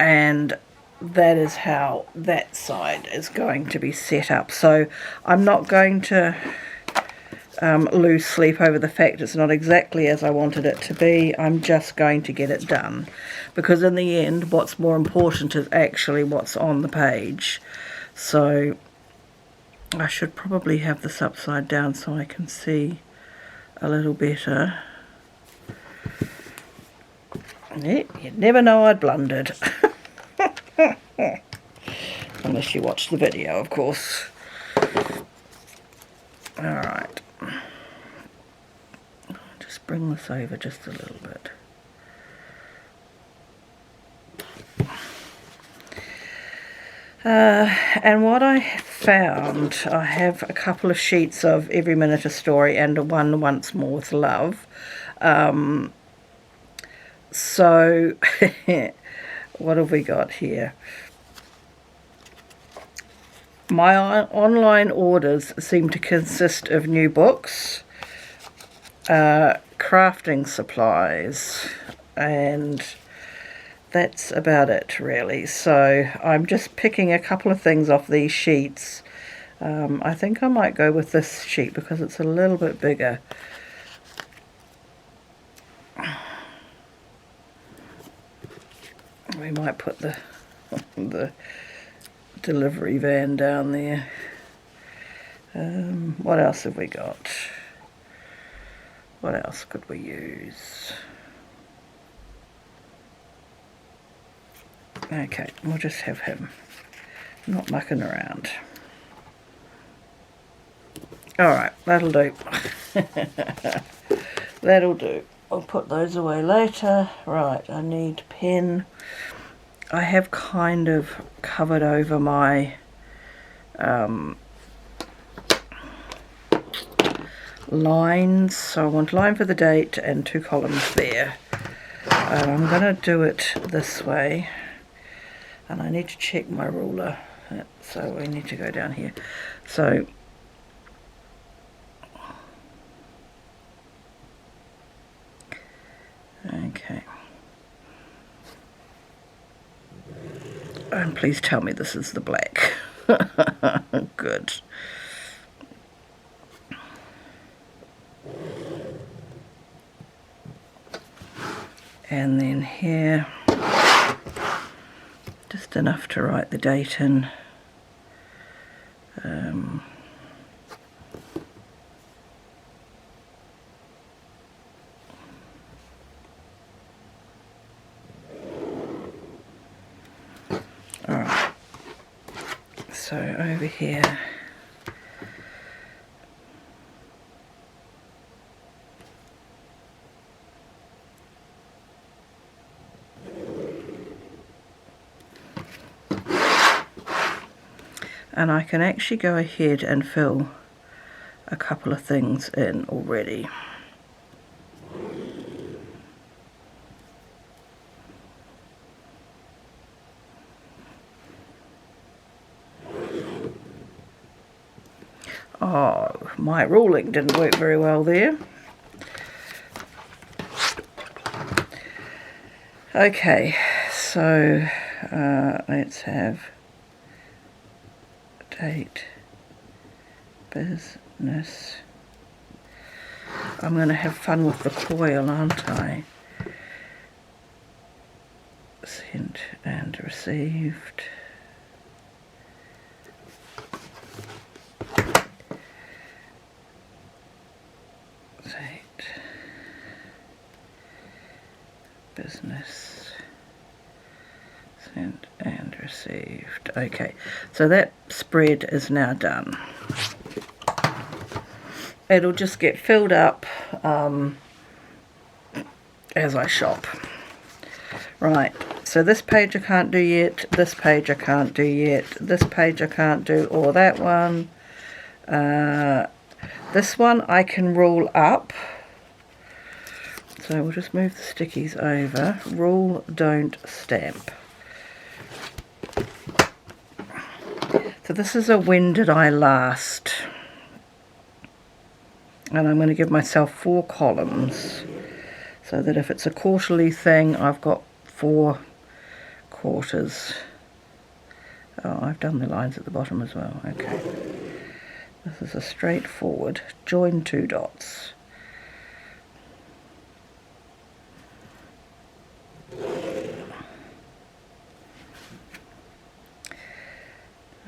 And that is how that side is going to be set up. So I'm not going to lose sleep over the fact it's not exactly as I wanted it to be. I'm just going to get it done, because in the end what's more important is actually what's on the page. So I should probably have this upside down so I can see a little better. Yeah, you'd never know I'd blundered. Unless you watch the video, of course. Alright. Just bring this over just a little bit. And what I found, I have a couple of sheets of Every Minute a Story and a one Once More with Love. So, what have we got here? My online orders seem to consist of new books, crafting supplies, and that's about it really. So I'm just picking a couple of things off these sheets I think I might go with this sheet because it's a little bit bigger. We might put the delivery van down there. What else have we got? What else could we use? Okay, we'll just have him, not mucking around. Alright, that'll do. That'll do. I'll put those away later. Right, I need pen. I have kind of covered over my lines, so I want a line for the date and 2 columns there. I'm going to do it this way, and I need to check my ruler, so we need to go down here. So okay, and please tell me this is the black. Good. And then here, just enough to write the date in. Alright, so over here, and I can actually go ahead and fill a couple of things in already. Oh, my ruling didn't work very well there. Okay, so let's have date, business. I'm going to have fun with the coil, aren't I? Sent and received. Date, business, sent and received. Okay, so that spread is now done. It'll just get filled up as I shop. Right, so this page I can't do yet, this page I can't do yet, this page I can't do, or that one. This one I can roll up. So we'll just move the stickies over. Rule, don't stamp. So this is a when did I last. And I'm going to give myself 4 columns. So that if it's a quarterly thing, I've got 4 quarters. Oh, I've done the lines at the bottom as well. Okay. This is a straightforward join 2 dots.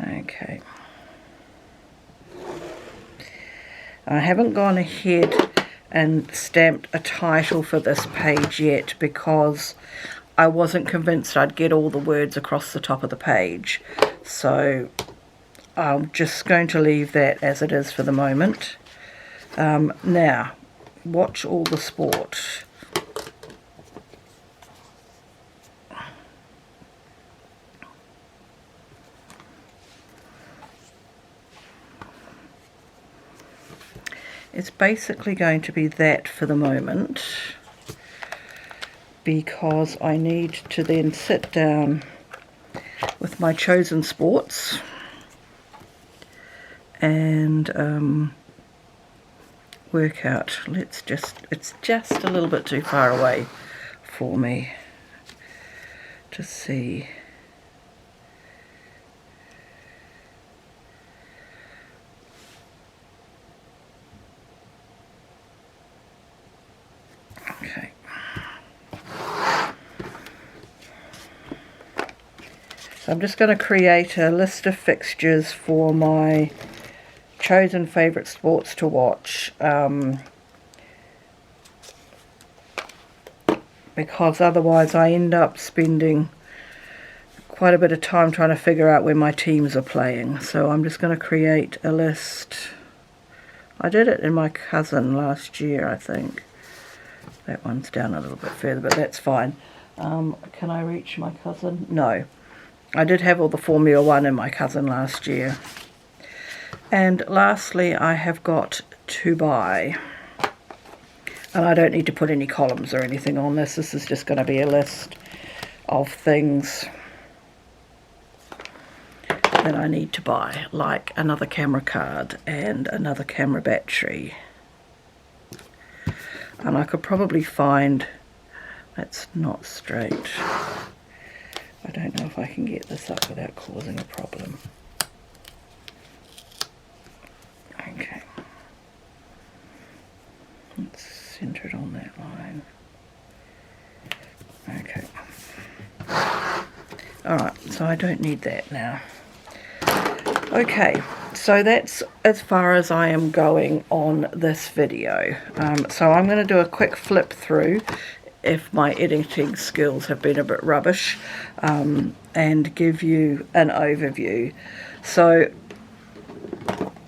Okay. I haven't gone ahead and stamped a title for this page yet because I wasn't convinced I'd get all the words across the top of the page. So I'm just going to leave that as it is for the moment. Now, watch all the sport. It's basically going to be that for the moment, because I need to then sit down with my chosen sports and work out. It's just a little bit too far away for me to see. So I'm just going to create a list of fixtures for my chosen favourite sports to watch, because otherwise I end up spending quite a bit of time trying to figure out where my teams are playing. So I'm just going to create a list. I did it in my cousin last year, I think. That one's down a little bit further, but that's fine. Can I reach my cousin? No. I did have all the Formula 1 in my cousin last year. And lastly, I have got to buy. And I don't need to put any columns or anything on this. This is just going to be a list of things that I need to buy, like another camera card and another camera battery. And I could probably find, that's not straight. I don't know if I can get this up without causing a problem. Okay. Let's center it on that line. Okay. Alright, so I don't need that now. Okay, so that's as far as I am going on this video. So I'm going to do a quick flip through if my editing skills have been a bit rubbish, and give you an overview. So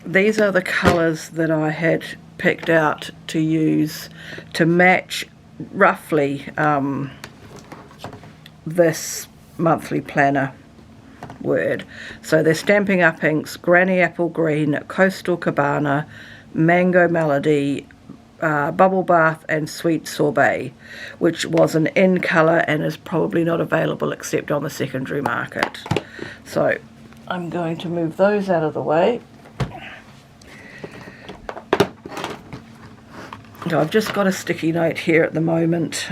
these are the colours that I had picked out to use to match roughly this monthly planner word. So they're Stamping Up Inks, Granny Apple Green, Coastal Cabana, Mango Melody, Bubble Bath and Sweet Sorbet, which was an in colour and is probably not available except on the secondary market. So I'm going to move those out of the way. So I've just got a sticky note here at the moment,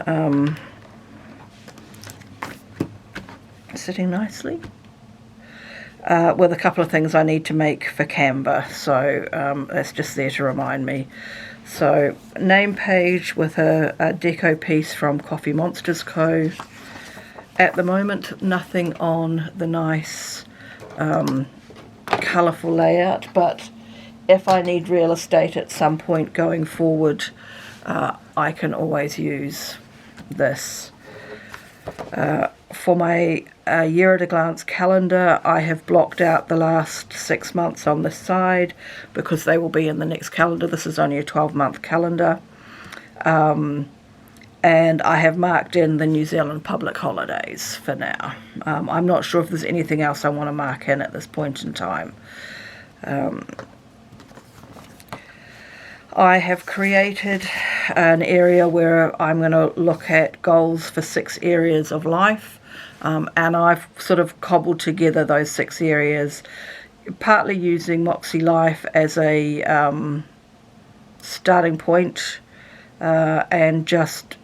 sitting nicely, with a couple of things I need to make for Canva, so that's just there to remind me. So name page with a deco piece from Coffee Monsters Co. At the moment nothing on the nice colourful layout, but if I need real estate at some point going forward, I can always use this. For my year at a glance calendar, I have blocked out the last 6 months on this side because they will be in the next calendar. This is only a 12-month calendar. And I have marked in the New Zealand public holidays for now. I'm not sure if there's anything else I want to mark in at this point in time. I have created an area where I'm going to look at goals for 6 areas of life, and I've sort of cobbled together those 6 areas, partly using Moxie Life as a starting point, and just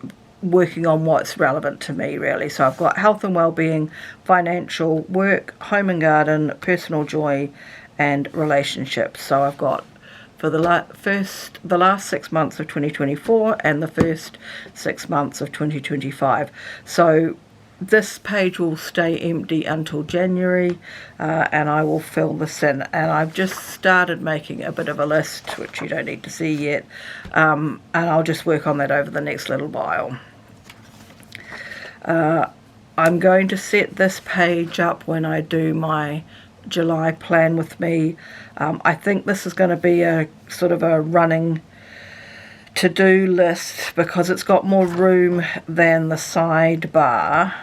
working on what's relevant to me, really. So I've got health and well-being, financial, work, home and garden, personal joy and relationships. So I've got for the last 6 months of 2024 and the first 6 months of 2025. So this page will stay empty until January, and I will fill this in. And I've just started making a bit of a list, which you don't need to see yet, and I'll just work on that over the next little while. I'm going to set this page up when I do my July plan with me. I think this is going to be a sort of a running to-do list because it's got more room than the sidebar.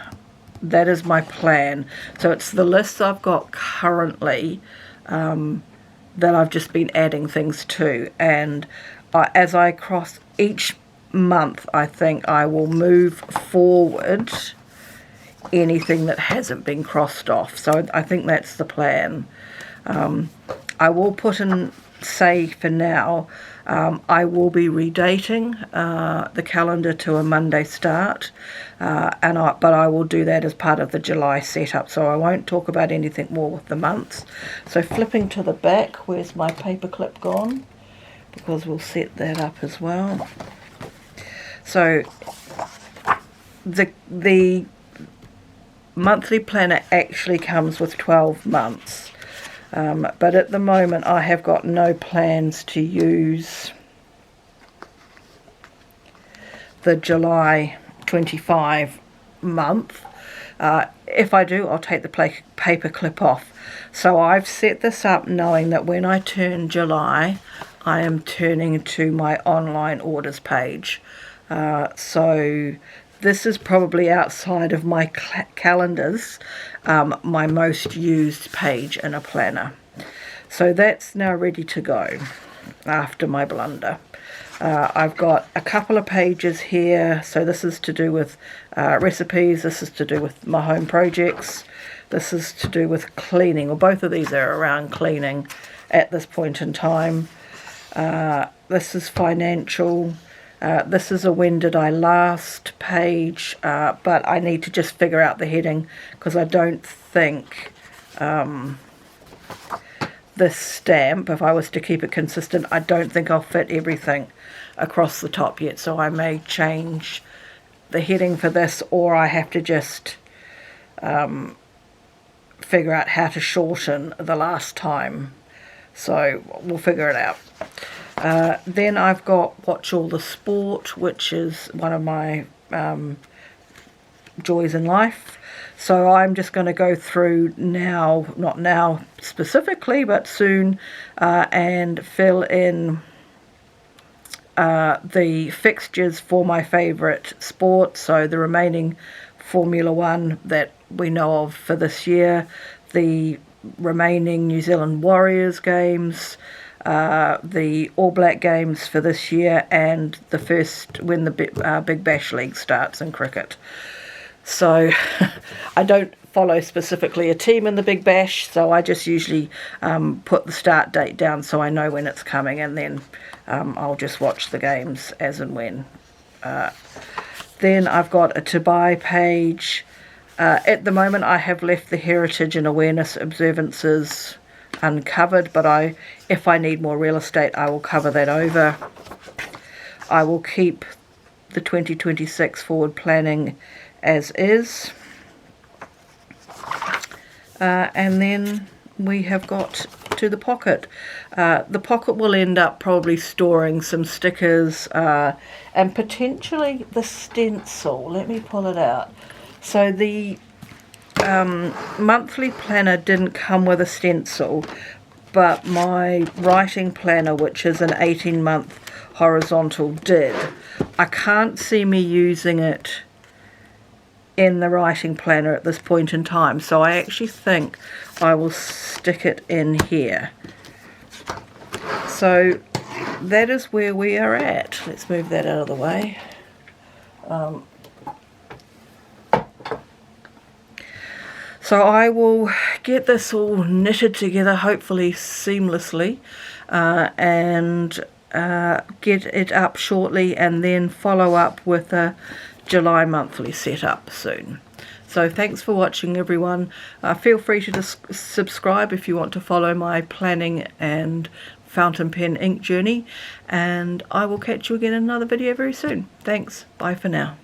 That is my plan. So it's the list I've got currently that I've just been adding things to, and as I cross each month, I think I will move forward anything that hasn't been crossed off. So I think that's the plan. I will put in, say for now, I will be redating the calendar to a Monday start, but I will do that as part of the July setup, so I won't talk about anything more with the months. So flipping to the back, where's my paperclip gone? Because we'll set that up as well. So the monthly planner actually comes with 12 months. But at the moment I have got no plans to use the July 25 month. If I do, I'll take the paper clip off. So I've set this up knowing that when I turn July, I am turning to my online orders page. So this is probably outside of my calendars, my most used page in a planner. So that's now ready to go after my blunder. I've got a couple of pages here. So this is to do with recipes, this is to do with my home projects, this is to do with cleaning, or both of these are around cleaning at this point in time. This is financial. This is a when did I last page, but I need to just figure out the heading because I don't think this stamp, if I was to keep it consistent, I don't think I'll fit everything across the top yet, so I may change the heading for this, or I have to just figure out how to shorten the last time. So we'll figure it out. Then I've got Watch All the Sport, which is one of my joys in life. So I'm just going to go through now, not now specifically, but soon, and fill in the fixtures for my favourite sport. So the remaining Formula One that we know of for this year, the remaining New Zealand Warriors games, the All Black games for this year, and the first when the Big Bash League starts in cricket. So I don't follow specifically a team in the Big Bash, so I just usually put the start date down so I know when it's coming, and then I'll just watch the games as and when. Then I've got a to buy page. At the moment I have left the Heritage and Awareness observances uncovered, but if I need more real estate I will cover that over. I will keep the 2026 forward planning as is, and then we have got to the pocket. The pocket will end up probably storing some stickers and potentially the stencil. Let me pull it out. So the monthly planner didn't come with a stencil, but my writing planner, which is an 18-month horizontal, did. I can't see me using it in the writing planner at this point in time, so I actually think I will stick it in here. So that is where we are at. Let's move that out of the way. So I will get this all knitted together, hopefully seamlessly, and get it up shortly, and then follow up with a July monthly setup soon. So thanks for watching, everyone. Feel free to subscribe if you want to follow my planning and fountain pen ink journey, and I will catch you again in another video very soon. Thanks. Bye for now.